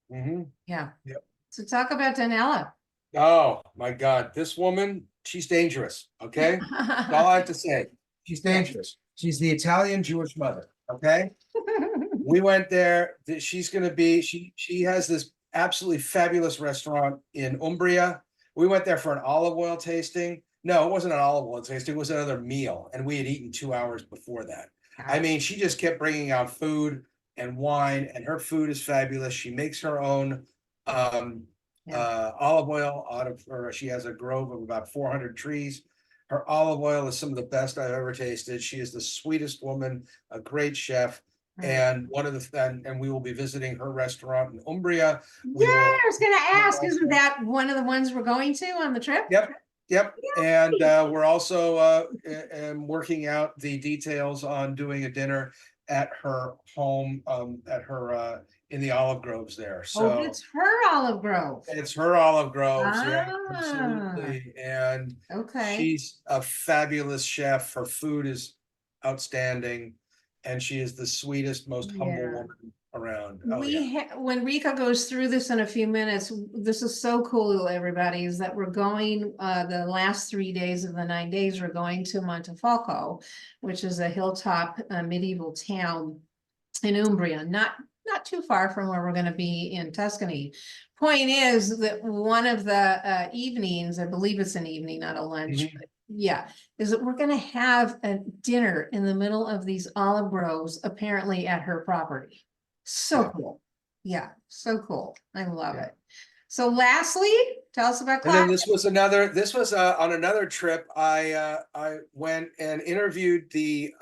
Yeah. Yep. So talk about Danella. Oh my God, this woman, she's dangerous. Okay, that's all I have to say. She's dangerous. She's the Italian Jewish mother. Okay. We went there. She's going to be, she has this absolutely fabulous restaurant in Umbria. We went there for an olive oil tasting. No, it wasn't an olive oil tasting. It was another meal. And we had eaten 2 hours before that. I mean, she just kept bringing out food and wine, and her food is fabulous. She makes her own olive oil out of her. She has a grove of about 400 trees. Her olive oil is some of the best I've ever tasted. She is the sweetest woman, a great chef. And one of the and we will be visiting her restaurant in Umbria. Yeah, I was gonna ask, isn't also- that one of the ones we're going to on the trip? Yep, yep. And we're also working out the details on doing a dinner at her home, at her in the olive groves there. Oh, So it's her olive grove. it's her olive groves, yeah, Ah, absolutely. And okay. she's a fabulous chef. Her food is outstanding, and she is the sweetest, most humble Yeah. woman around. Oh yeah. When Rico goes through this in a few minutes, this is so cool, everybody, is that we're going, the last 3 days of the 9 days, we're going to Montefalco, which is a hilltop medieval town in Umbria, not too far from where we're gonna be in Tuscany. Point is that one of the evenings, I believe it's an evening, not a lunch, Mhm. but yeah, is that we're gonna have a dinner in the middle of these olive groves, apparently at her property. So Yeah. cool. Yeah, so cool. I love Yeah. it. So lastly, tell us about And then class. this was on another trip. I went and interviewed the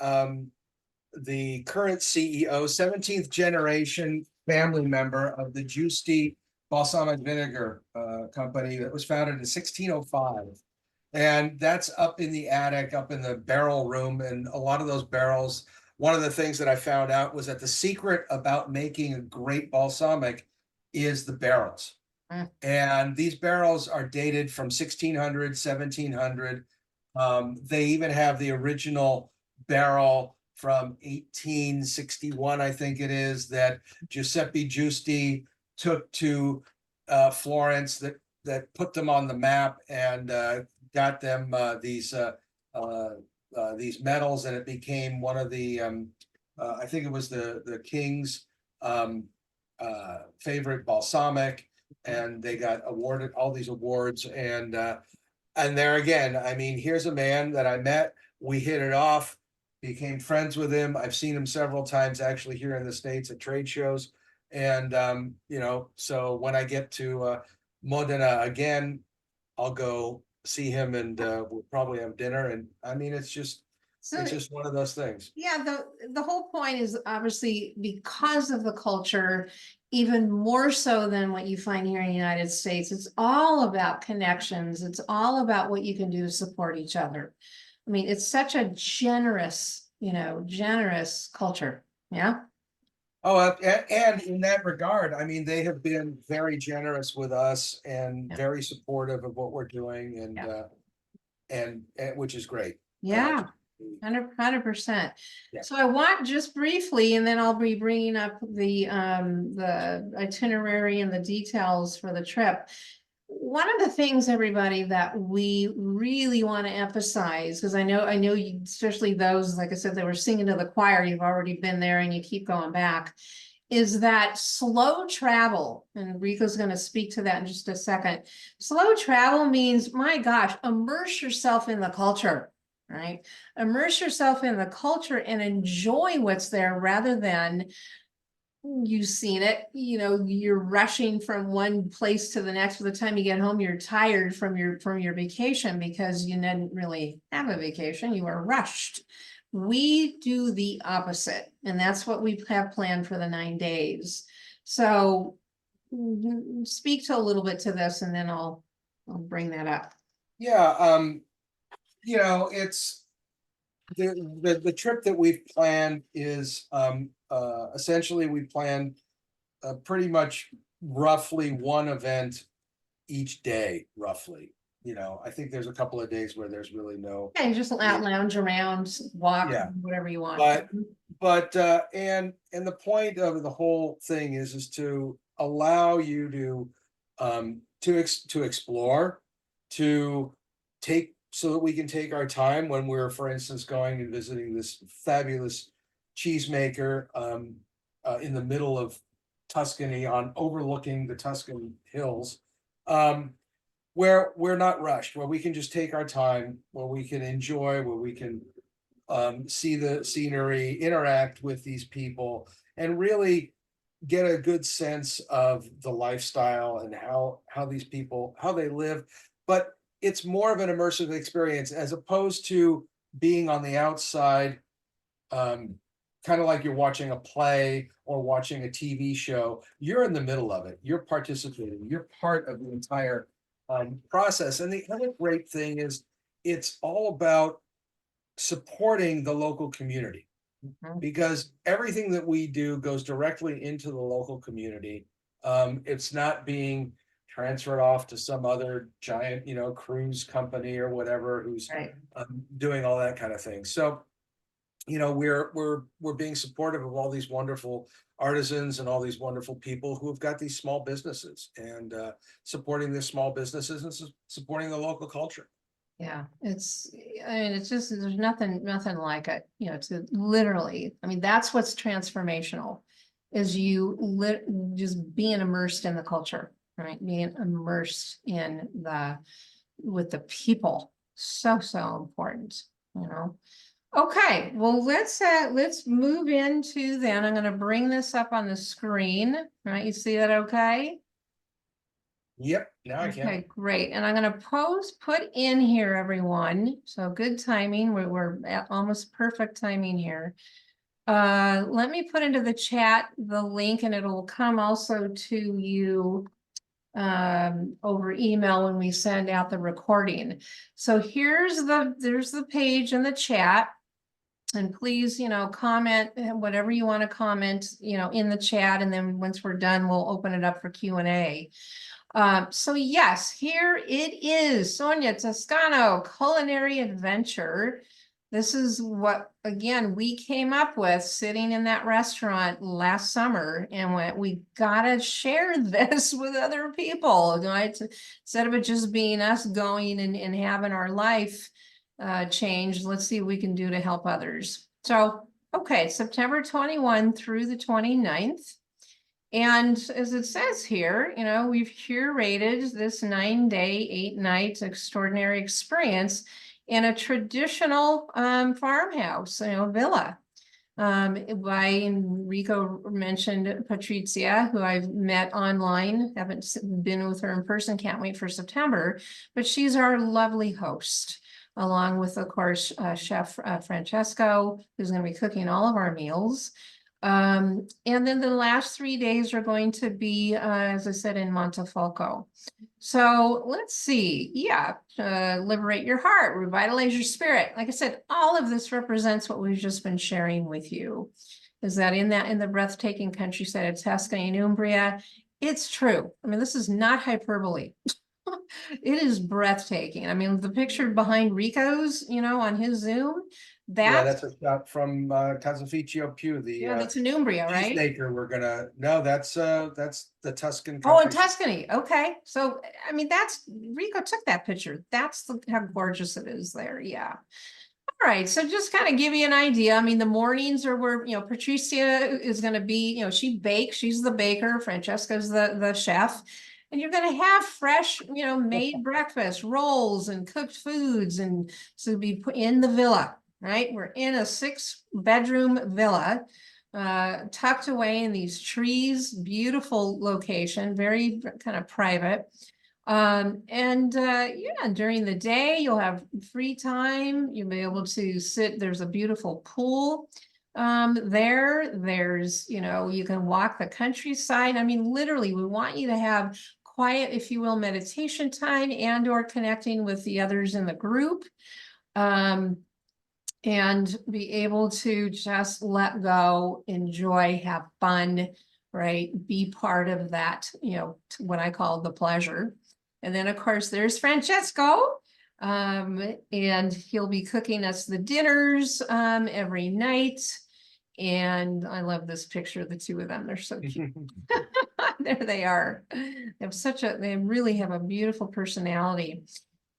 current CEO, 17th generation family member of the Giusti balsamic vinegar company that was founded in 1605. And that's up in the attic, up in the barrel room. And a lot of those barrels, one of the things that I found out was that the secret about making a great balsamic is the barrels. Mm. And these barrels are dated from 1600, 1700. They even have the original barrel from 1861, I think it is, that Giuseppe Giusti took to Florence, that put them on the map and got them these medals, and it became one of the I think it was the king's favorite balsamic, and they got awarded all these awards. And there again, I mean, here's a man that I met. We hit it off, became friends with him. I've seen him several times actually here in the States at trade shows. And you know, so when I get to Modena again, I'll go see him, and we'll probably have dinner. And I mean, it's just So one of those things. yeah, the whole point is obviously because of the culture, even more so than what you find here in the United States, it's all about connections. It's all about what you can do to support each other. I mean, it's such a generous, generous culture. Yeah. Oh, and in that regard, I mean, they have been very generous with us and Yeah. very supportive of what we're doing, and Yeah. And which is great. Yeah. 100%. Yeah. So I want just briefly, and then I'll be bringing up the itinerary and the details for the trip. One of the things, everybody, that we really want to emphasize, because I know you, especially those, like I said, that were singing to the choir, you've already been there and you keep going back, is that slow travel, and Rico's going to speak to that in just a second. Slow travel means, my gosh, immerse yourself in the culture, right? Immerse yourself in the culture and enjoy what's there rather than you've seen it, you're rushing from one place to the next. By the time you get home, you're tired from your vacation because you didn't really have a vacation. You were rushed. We do the opposite, and that's what we have planned for the 9 days. So speak to a little bit to this, and then I'll bring that up. Yeah, it's the trip that we've planned is essentially we planned pretty much roughly one event each day, roughly. I think there's a couple of days where there's really no. Yeah, you just lounge around, walk, Yeah. whatever you want. But and the point of the whole thing is to allow you to explore, to take, so that we can take our time when we're, for instance, going and visiting this fabulous cheesemaker in the middle of Tuscany, on overlooking the Tuscan hills, where we're not rushed, where we can just take our time, where we can enjoy, where we can see the scenery, interact with these people, and really get a good sense of the lifestyle and how these people, how they live. But it's more of an immersive experience as opposed to being on the outside, kind of like you're watching a play or watching a TV show. You're in the middle of it. You're participating. You're part of the entire process. And the other great thing is it's all about supporting the local community, because everything that we do goes directly into the local community. It's not being transferred off to some other giant, cruise company or whatever who's Right. doing all that kind of thing. So, we're being supportive of all these wonderful artisans and all these wonderful people who have got these small businesses, and supporting the small businesses and supporting the local culture. Yeah, it's just, there's nothing like it, to literally, that's what's transformational, is just being immersed in the culture, right? Being immersed in with the people. So important, Okay, well, let's move into then. I'm gonna bring this up on the screen, right? You see that okay? Yep, now I can. Okay, great. And I'm gonna put in here, everyone. So good timing. We're at almost perfect timing here. Let me put into the chat the link, and it'll come also to you over email when we send out the recording. So there's the page in the chat. And please, comment whatever you want to comment, in the chat. And then once we're done, we'll open it up for Q&A. So yes, here it is, Sonia Toscano Culinary Adventure. This is what, again, we came up with sitting in that restaurant last summer, and we gotta share this with other people, right? Instead of it just being us going and having our life change, let's see what we can do to help others. So, okay, September 21 through the 29th. And as it says here, we've curated this 9-day, 8-night extraordinary experience in a traditional farmhouse, villa. By Rico mentioned Patrizia, who I've met online, haven't been with her in person, can't wait for September, but she's our lovely host, along with, of course, Chef Francesco, who's going to be cooking all of our meals. And then the last 3 days are going to be, as I said, in Montefalco. So let's see. Yeah. Liberate your heart, revitalize your spirit. Like I said, all of this represents what we've just been sharing with you. Is that in the breathtaking countryside of Tuscany and Umbria, it's true. This is not hyperbole. It is breathtaking. The picture behind Rico's, on his Zoom, That's a shot from Castelficchio Pew, that's in Umbria, right? Cheesemaker. That's the Tuscan Oh, in country. Tuscany. Okay. So, that's Rico took that picture. That's how gorgeous it is there. Yeah. All right. So just kind of give you an idea. The mornings are where, Patrizia is going to be, she bakes. She's the baker. Francesco's the chef. And you're going to have fresh, made breakfast, rolls and cooked foods. And so be put in the villa, right? We're in a 6-bedroom villa, tucked away in these trees, beautiful location, very kind of private. During the day, you'll have free time. You'll be able to sit. There's a beautiful pool there's, you can walk the countryside. Literally, we want you to have quiet, if you will, meditation time and/or connecting with the others in the group. And be able to just let go, enjoy, have fun, right? Be part of that, what I call the pleasure. And then, of course, there's Francesco, and he'll be cooking us the dinners every night. And I love this picture of the two of them. They're so cute. There they are. They really have a beautiful personality.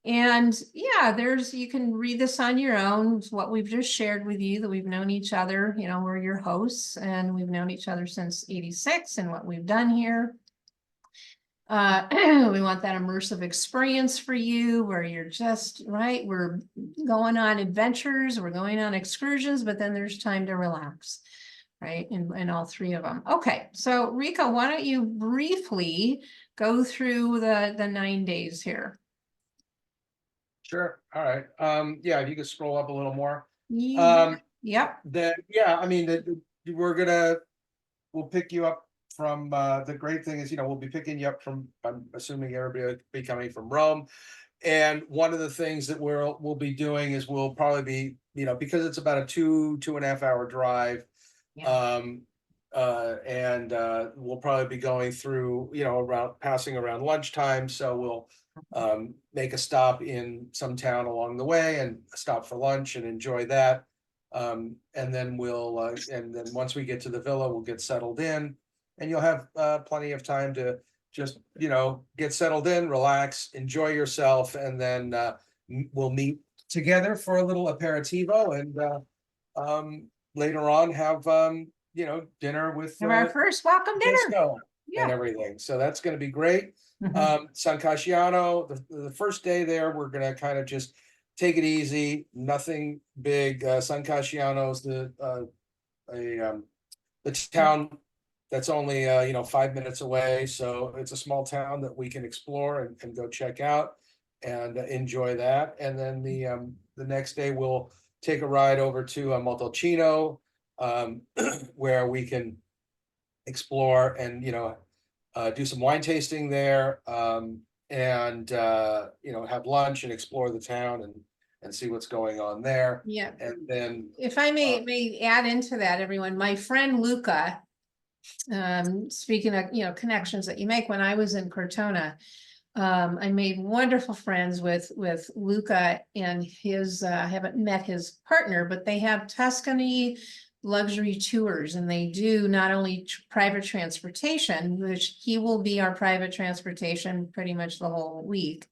And yeah, you can read this on your own. It's what we've just shared with you, that we've known each other, we're your hosts, and we've known each other since '86, and what we've done here. We want that immersive experience for you where you're just, right, we're going on adventures, we're going on excursions, but then there's time to relax, right? In all 3 of them. Okay, so Rico, why don't you briefly go through the 9 days here? Sure. All right. Yeah, if you could scroll up a little more. Yep. Then, yeah, I mean, we'll pick you up from, the great thing is, we'll be picking you up from, I'm assuming everybody will be coming from Rome. And one of the things that we'll be doing is we'll probably be, because it's about a 2.5 hour drive. Yeah. And we'll probably be going through, passing around lunchtime. So we'll make a stop in some town along the way and stop for lunch and enjoy that. And then once we get to the villa, we'll get settled in, and you'll have plenty of time to just, get settled in, relax, enjoy yourself, and then we'll meet together for a little aperitivo, and later on have dinner with Have our first welcome dinner. Francesco and Yeah. everything. So that's going to be great. San Casciano, the first day there, we're going to kind of just take it easy, nothing big. San Casciano's the town that's only 5 minutes away, so it's a small town that we can explore and go check out and enjoy that. And then the next day we'll take a ride over to Montalcino, where we can explore and do some wine tasting there, and have lunch and explore the town and see what's going on there. Yeah. And then If I may add into that, everyone, my friend Luca, speaking of, connections that you make, when I was in Cortona, I made wonderful friends with Luca and his, I haven't met his partner, but they have Tuscany luxury tours, and they do not only private transportation, which he will be our private transportation pretty much the whole week.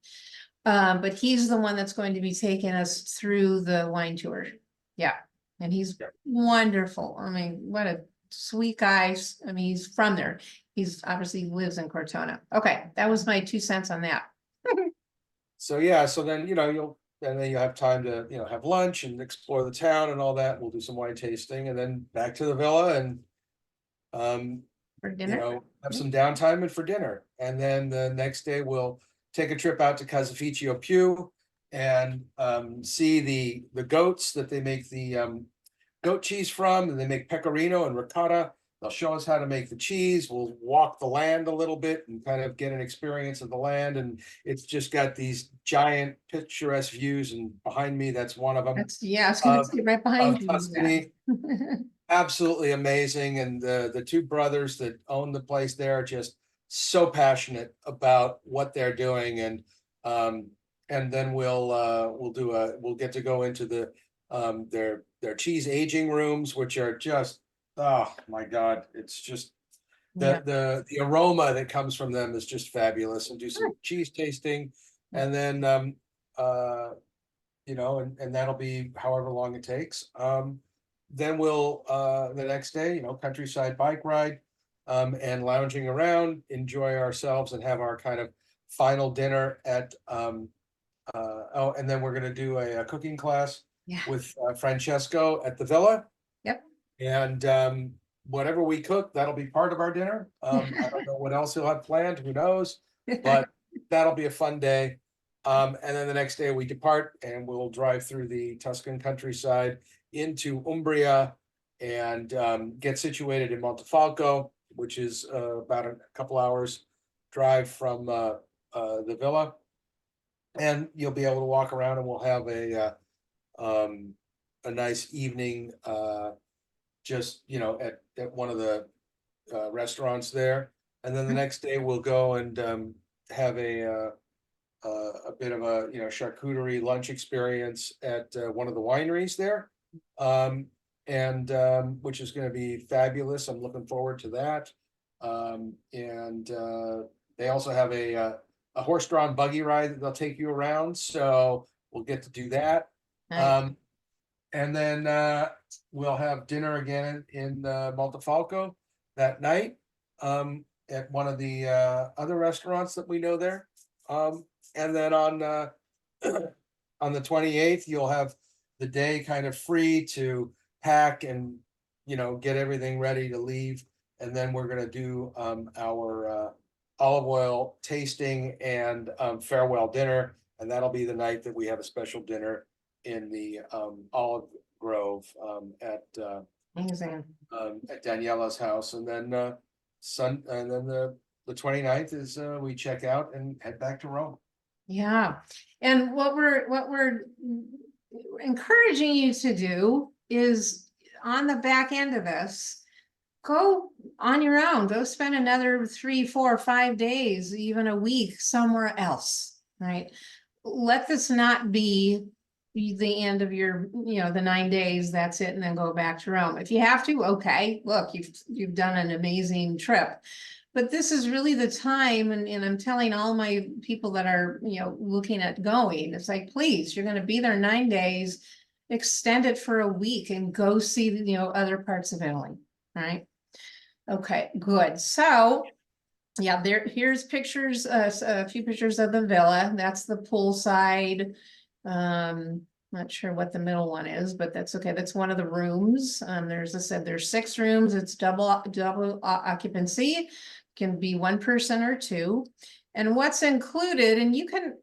But he's the one that's going to be taking us through the wine tour. Yeah. And he's wonderful. I mean, what a sweet guy. I mean, he's from there. He's obviously lives in Cortona. Okay. That was my 2 cents on that. so then you'll have time to have lunch and explore the town and all that. We'll do some wine tasting and then back to the villa and For dinner. have some downtime and for dinner. And then the next day we'll take a trip out to Caseificio Più and see the goats that they make the goat cheese from, and they make pecorino and ricotta. They'll show us how to make the cheese. We'll walk the land a little bit and kind of get an experience of the land. And it's just got these giant picturesque views, and behind me, that's one of them. I was gonna say right behind you. Tuscany. Absolutely amazing. And the two brothers that own the place there are just so passionate about what they're doing. And then we'll get to go into their cheese aging rooms, which are just, oh my God, it's just the aroma that comes from them is just fabulous, and do some cheese tasting. And then and that'll be however long it takes. Then we'll the next day, countryside bike ride, and lounging around, enjoy ourselves, and have our kind of final dinner at and then we're going to do a cooking class with Francesco at the villa. Yep. And whatever we cook, that'll be part of our dinner. I don't know what else he'll have planned, who knows, but that'll be a fun day. And then the next day we depart and we'll drive through the Tuscan countryside into Umbria and get situated in Montefalco, which is about a couple hours drive from the villa. And you'll be able to walk around, and we'll have a nice evening, just at one of the restaurants there. And then the next day we'll go and have a bit of a charcuterie lunch experience at one of the wineries there, and which is going to be fabulous. I'm looking forward to that. And they also have a horse-drawn buggy ride that they'll take you around, so we'll get to do that. Nice. And then we'll have dinner again in Montefalco that night, at one of the other restaurants that we know there. And then on the 28th, you'll have the day kind of free to pack and get everything ready to leave. And then we're going to do our olive oil tasting and farewell dinner And that'll be the night that we have a special dinner in the Olive Grove Amazing. at Daniela's house. And then the 29th is we check out and head back to Rome. Yeah. And what we're encouraging you to do is on the back end of this, go on your own, go spend another 3, 4, 5 days, even a week somewhere else, right? Let this not be the end of your, the 9 days, that's it, and then go back to Rome. If you have to, okay, look, you've done an amazing trip. But this is really the time, and I'm telling all my people that are, looking at going, it's like, please, you're going to be there 9 days, extend it for a week and go see, other parts of Italy, right? Okay, good. So, yeah, here's pictures, a few pictures of the villa. That's the poolside. Not sure what the middle one is, but that's okay. That's one of the rooms. There's 6 rooms. It's double occupancy. Can be 1 person or 2. And what's included, and you can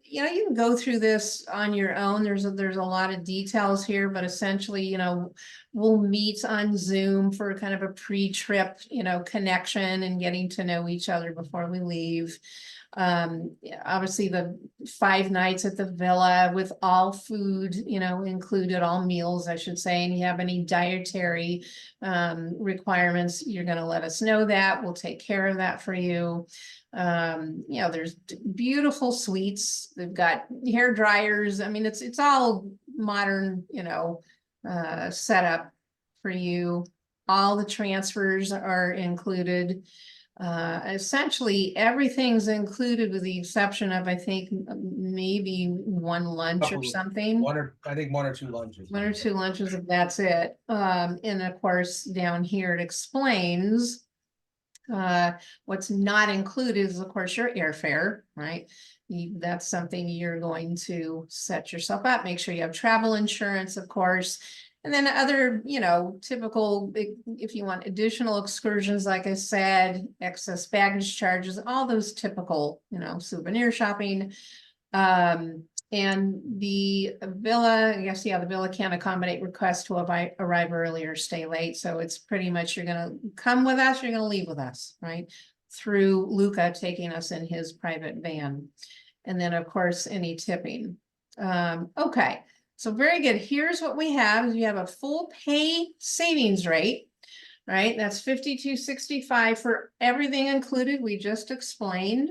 go through this on your own. There's a lot of details here, but essentially, we'll meet on Zoom for kind of a pre-trip, connection and getting to know each other before we leave. Obviously the 5 nights at the villa with all food, included, all meals, I should say. And you have any dietary requirements, you're going to let us know that. We'll take care of that for you. There's beautiful suites. They've got hair dryers. I mean, it's all modern, setup for you. All the transfers are included. Essentially everything's included with the exception of, I think, maybe 1 lunch or something. I think 1 or 2 lunches. 1 or 2 lunches, if that's it. And of course, down here it explains what's not included is, of course, your airfare, right? That's something you're going to set yourself up. Make sure you have travel insurance, of course. And then other, typical, if you want additional excursions, like I said, excess baggage charges, all those typical, souvenir shopping. And the villa, I guess, the villa can accommodate requests to arrive early or stay late. So it's pretty much, you're going to come with us, you're going to leave with us, right? Through Luca taking us in his private van. And then, of course, any tipping. Okay. So very good. Here's what we have. You have a full pay savings rate, right? That's $52.65 for everything included. We just explained.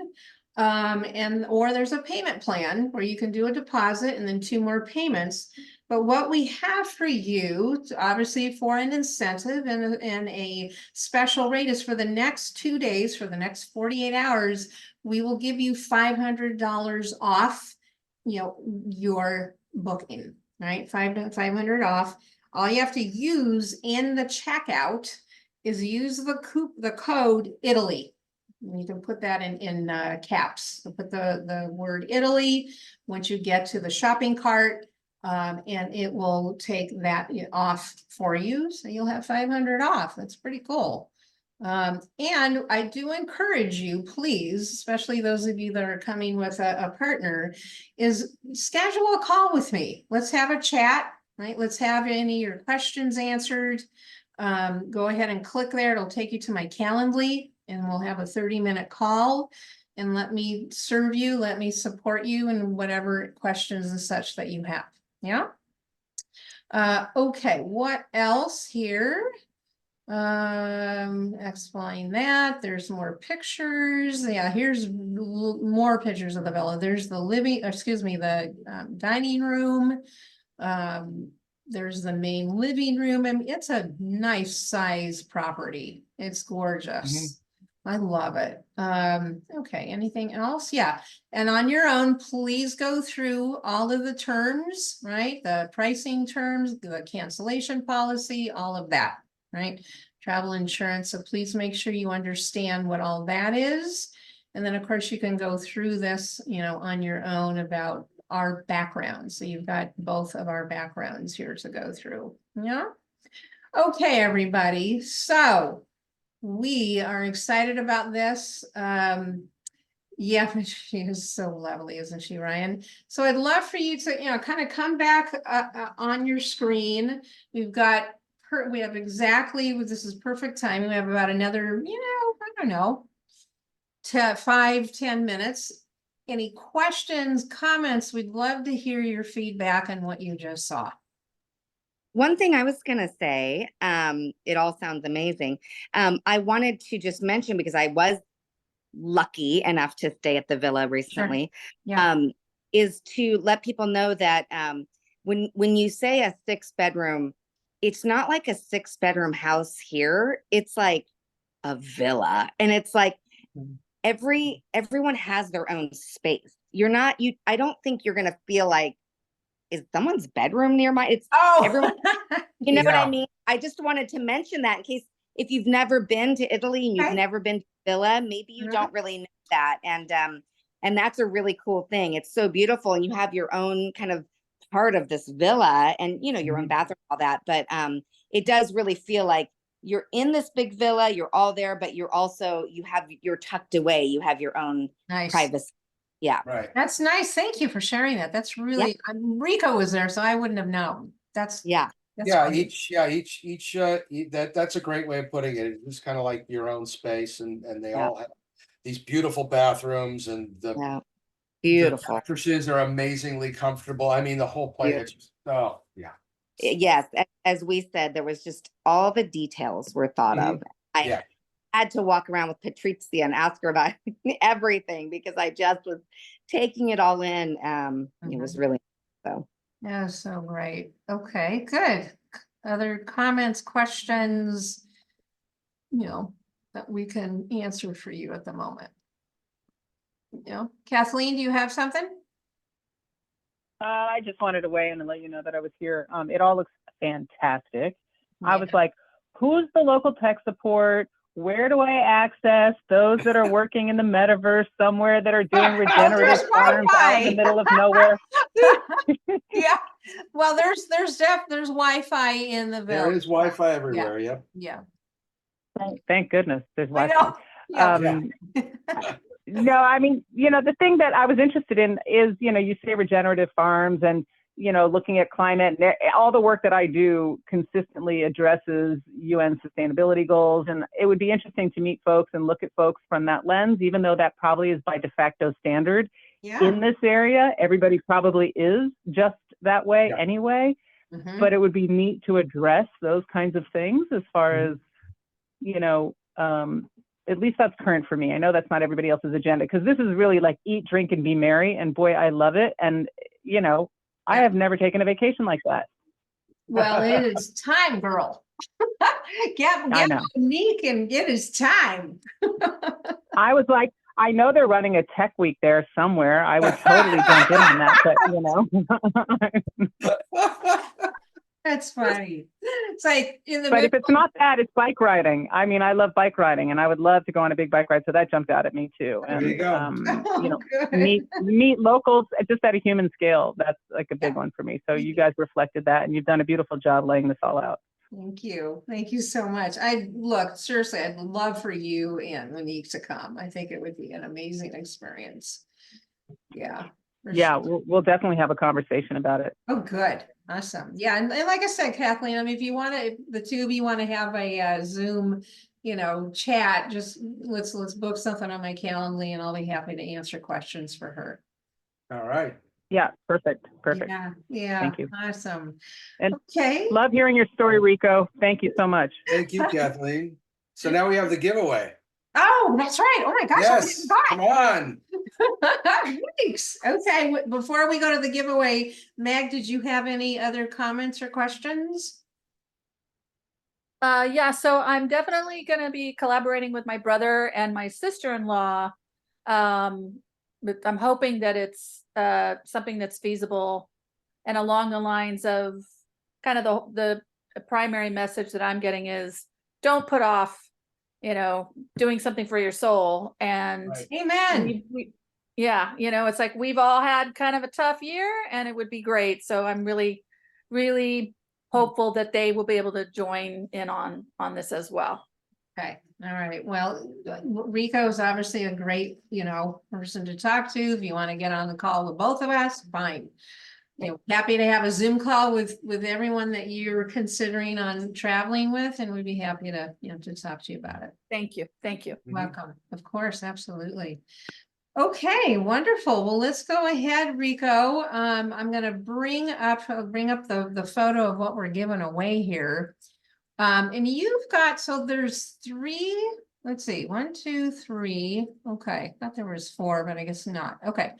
Or there's a payment plan where you can do a deposit and then 2 more payments. But what we have for you, obviously for an incentive and a special rate, is for the next 2 days, for the next 48 hours, we will give you $500 off, your booking, right? $500 off. All you have to use in the checkout is use the code Italy. You can put that in caps. So put the word Italy once you get to the shopping cart, and it will take that off for you. So you'll have $500 off. That's pretty cool. And I do encourage you, please, especially those of you that are coming with a partner, is schedule a call with me. Let's have a chat, right? Let's have any of your questions answered. Go ahead and click there. It'll take you to my Calendly, and we'll have a 30-minute call, and let me serve you, let me support you in whatever questions and such that you have. Yeah. Okay, what else here? Explain that. There's more pictures. Yeah, here's more pictures of the villa. There's the the dining room. There's the main living room, and it's a nice size property. It's gorgeous. I love it. Okay, anything else? Yeah. And on your own, please go through all of the terms, right? The pricing terms, the cancellation policy, all of that, right? Travel insurance. So please make sure you understand what all that is. And then, of course, you can go through this, on your own about our background. So you've got both of our backgrounds here to go through. Yeah. Okay, everybody. So we are excited about this. Yeah, but she is so lovely, isn't she, Ryan? So I'd love for you to, kind of come back on your screen. We've got, we have exactly, this is perfect time. We have about another, I don't know, to 5-10 minutes. Any questions, comments? We'd love to hear your feedback on what you just saw. One thing I was gonna say, it all sounds amazing. I wanted to just mention, because I was lucky enough to stay at the villa recently, Yeah. is to let people know that when you say a 6-bedroom, it's not like a 6-bedroom house here. It's like a villa, and it's like everyone has their own space. I don't think you're gonna feel like, is someone's bedroom near my, it's everyone, you know what I mean? I just wanted to mention that in case, if you've never been to Italy and you've never been to Villa, maybe you don't really know that. And that's a really cool thing. It's so beautiful, and you have your own kind of part of this villa, and your own bathroom, all that. But it does really feel like you're in this big villa, you're all there, but you're tucked away, you have your own privacy. Yeah. Right. That's nice. Thank you for sharing that. That's really, Rico was there, so I wouldn't have known. That's Each that's a great way of putting it. It's kind of like your own space, and they all have these beautiful bathrooms, and beautiful. The mattresses are amazingly comfortable. I mean, the whole place. Yes, as we said, there was just all the details were thought of. I had to walk around with Patrizia and ask her about everything, because I just was taking it all in. It was really so. Yeah, so great. Okay, good. Other comments, questions, that we can answer for you at the moment? Kathleen, do you have something? I just wanted to weigh in and let you know that I was here. It all looks fantastic. I was like, who's the local tech support? Where do I access those that are working in the metaverse somewhere that are doing regenerative farms out in the middle of nowhere? Yeah. Well, there's Wi-Fi in the villa. There is Wi-Fi everywhere. Yep. Yeah. Thank goodness there's Wi-Fi. No, I mean, the thing that I was interested in is, you say regenerative farms, and, looking at climate, and all the work that I do consistently addresses UN sustainability goals. And it would be interesting to meet folks and look at folks from that lens, even though that probably is by de facto standard in this area. Everybody probably is just that way anyway. But it would be neat to address those kinds of things as far as, at least that's current for me. I know that's not everybody else's agenda, because this is really like eat, drink, and be merry. And boy, I love it. And, I have never taken a vacation like that. Well, it is time, girl. Get unique, and it is time. I was like, I know they're running a tech week there somewhere. I would totally jump in on that, but That's funny. It's like but if it's not that, it's bike riding. I mean, I love bike riding, and I would love to go on a big bike ride. So that jumped out at me too. And there you go. Meet locals just at a human scale. That's like a big one for me. So you guys reflected that, and you've done a beautiful job laying this all out. Thank you. Thank you so much. Seriously, I'd love for you and Monique to come. I think it would be an amazing experience. Yeah. We'll definitely have a conversation about it. Oh, good. Awesome. Yeah. And like I said, Kathleen, I mean, if the two of you want to have a Zoom, chat, just let's book something on my Calendly, and I'll be happy to answer questions for her. All right. Yeah. Perfect. Yeah. Thank you. Awesome. And okay. Love hearing your story, Rico. Thank you so much. Thank you, Kathleen. So now we have the giveaway. Oh, that's right. Oh my gosh. Yes. Come on. Thanks. Okay. Before we go to the giveaway, Mag, did you have any other comments or questions? So I'm definitely going to be collaborating with my brother and my sister-in-law. But I'm hoping that it's something that's feasible and along the lines of kind of the primary message that I'm getting is don't put off, doing something for your soul. And amen. It's like we've all had kind of a tough year, and it would be great. So I'm really, really hopeful that they will be able to join in on this as well. Okay, all right. Well, Rico is obviously a great, person to talk to. If you want to get on the call with both of us, fine. Happy to have a Zoom call with everyone that you're considering on traveling with, and we'd be happy to, to talk to you about it. Thank you. Thank you. Welcome. Of course, absolutely. Okay, wonderful. Well, let's go ahead, Rico. I'm gonna bring up the photo of what we're giving away here. And you've got, so there's 3, let's see, 1, 2, 3. Okay, thought there was 4, but I guess not. Okay.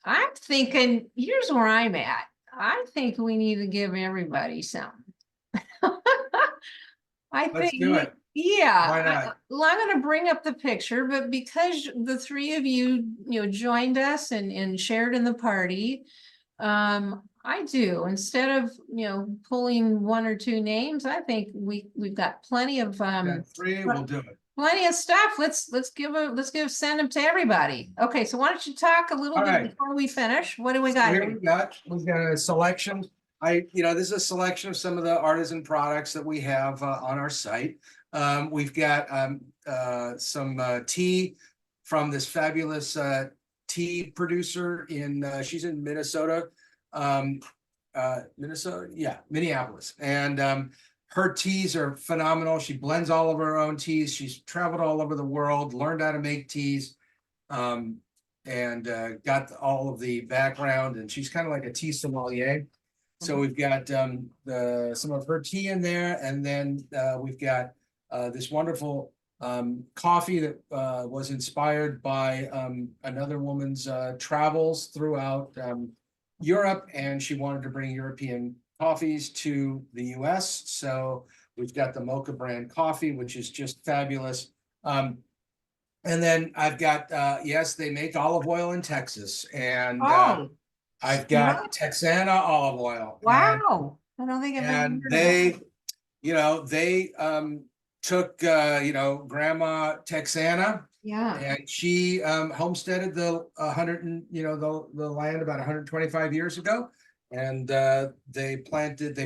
I'm thinking, here's where I'm at. I think we need to give everybody some. Let's do it. Yeah, Why not? I'm going to bring up the picture, but because the 3 of you, joined us and shared in the party, I do. Instead of, pulling 1 or 2 names, I think we've got plenty of 3, we'll do it. plenty of stuff. Let's send them to everybody. Okay, so why don't you talk a little All bit right. before we finish? What do we got Here here? we've got a selection. This is a selection of some of the artisan products that we have on our site. We've got some tea from this fabulous tea producer she's in Minnesota, Minneapolis. And her teas are phenomenal. She blends all of her own teas. She's traveled all over the world, learned how to make teas, and got all of the background, and she's kind of like a tea sommelier. So we've got some of her tea in there, and then we've got this wonderful coffee that was inspired by another woman's travels throughout Europe, and she wanted to bring European coffees to the US. So we've got the Mocha brand coffee, which is just fabulous. And then I've got, yes, they make olive oil in Texas, and I've got Texana olive oil. Wow. I don't think I've ever And heard of they took, Grandma Texana, Yeah. and she homesteaded the the land about 125 years ago. And they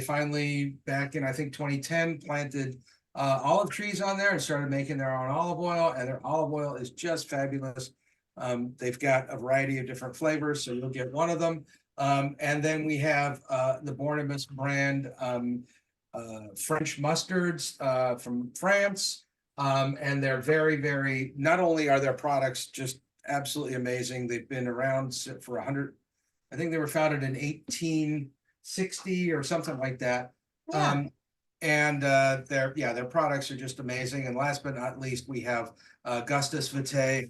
finally, back in, I think, 2010, planted olive trees on there and started making their own olive oil, and their olive oil is just fabulous. They've got a variety of different flavors, so you'll get one of them. And then we have the Bornemus brand French mustards from France. And they're very, very, not only are their products just absolutely amazing, they've been around for 100, I think they were founded in 1860 or something like that. Yeah. And their products are just amazing. And last but not least, we have Gustus Vitae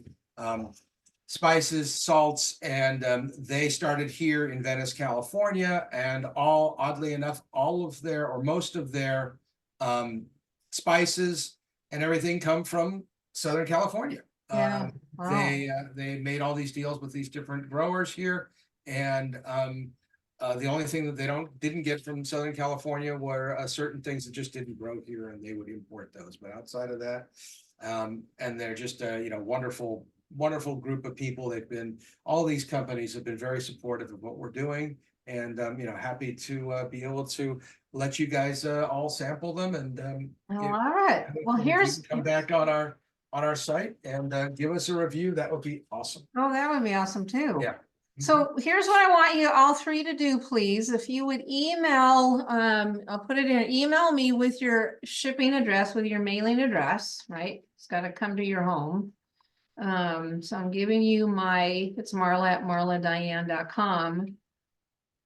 spices, salts, and they started here in Venice, California. And oddly enough, all of their, or most of their spices and everything come from Southern California. Yeah. Wow. They made all these deals with these different growers here, and the only thing that they didn't get from Southern California were certain things that just didn't grow here, and they would import those. But outside of that, and they're just a wonderful group of people. All these companies have been very supportive of what we're doing, and happy to be able to let you guys all sample them. And All right. Well, here's come back on our site and give us a review. That would be awesome. Oh, that would be awesome too. Yeah. So here's what I want you all 3 to do, please. If you would email, I'll put it in, email me with your shipping address, with your mailing address, right? It's got to come to your home. So I'm giving you it's marla@marladiane.com.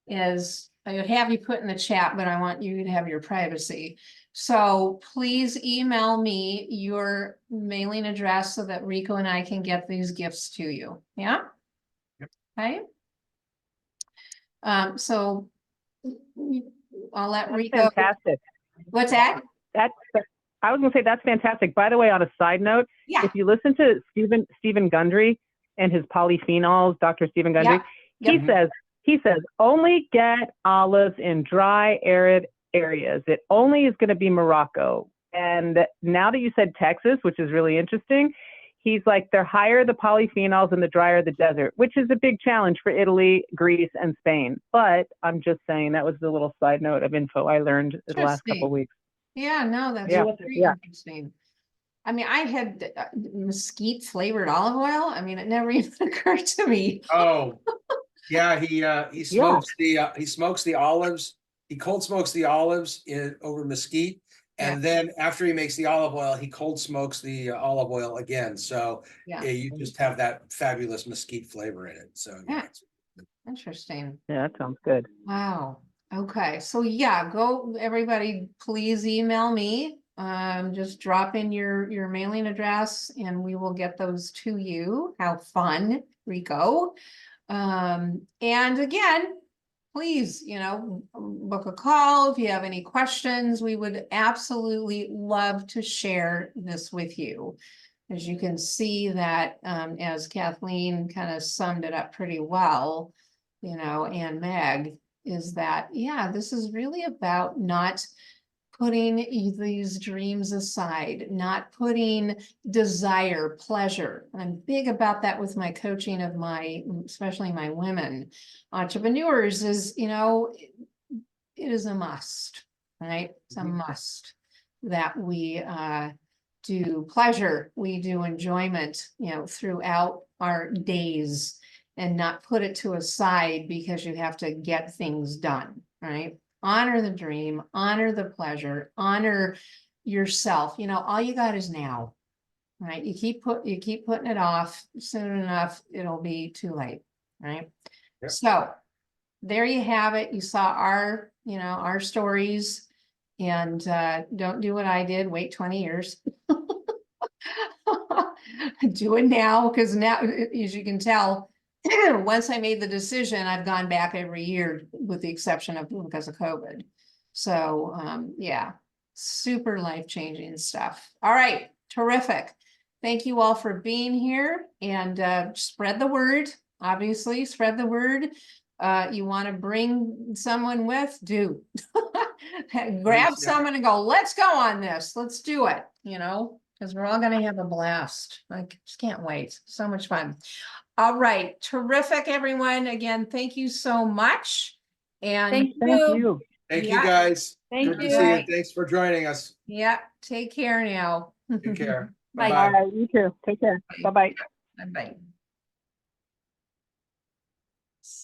Is I would have you put in the chat, but I want you to have your privacy. So please email me your mailing address so that Rico and I can get these gifts to you. Yeah. Yep. Okay. So I'll let That's Rico. fantastic. What's that? I was gonna say that's fantastic. By the way, on a side note, Yeah. if you listen to Stephen Gundry and his polyphenols, Dr. Stephen Gundry, he says only get olives in dry, arid areas. It only is going to be Morocco. And now that you said Texas, which is really interesting, he's like, they're higher the polyphenols and the drier the desert, which is a big challenge for Italy, Greece, and Spain. But I'm just saying that was the little side note of info I learned the last couple of weeks. Yeah, no, that's Yeah. very interesting. I mean, I had mesquite flavored olive oil. I mean, it never even occurred to me. Oh, yeah, he smokes the olives. He cold smokes the olives over mesquite. Yeah. And then after he makes the olive oil, he cold smokes the olive oil again. So Yeah. you just have that fabulous mesquite flavor in it. So Yeah. Interesting. Yeah, that sounds good. Wow. Okay. So yeah, go everybody, please email me. Just drop in your mailing address and we will get those to you. How fun, Rico. And again, please, book a call if you have any questions. We would absolutely love to share this with you. As you can see that, as Kathleen kind of summed it up pretty well, and Meg, is that, yeah, this is really about not putting these dreams aside, not putting desire, pleasure. I'm big about that with my coaching of especially my women entrepreneurs is, it is a must, right? It's a must that we do pleasure, we do enjoyment, throughout our days and not put it to a side because you have to get things done, right? Honor the dream, honor the pleasure, honor yourself. All you got is now, right? You keep putting it off, soon enough, it'll be too late, right? Yep. So there you have it. You saw our stories, and don't do what I did, wait 20 years. Do it now, because now, as you can tell, once I made the decision, I've gone back every year with the exception of because of COVID. So yeah, super life-changing stuff. All right, terrific. Thank you all for being here, and spread the word. Obviously, spread the word. You want to bring someone with, do. Grab someone and go, let's go on this. Let's do it, because we're all going to have a blast. I just can't wait. So much fun. All right. Terrific, everyone. Again, thank you so much. And Thank Thank you. you. Thank you Yeah. guys. Thank Good to you. see you. Right. Thanks for joining us. yeah, take care now. Take care. Bye. All Bye-bye. right, you too. Take care. Bye-bye. Bye-bye.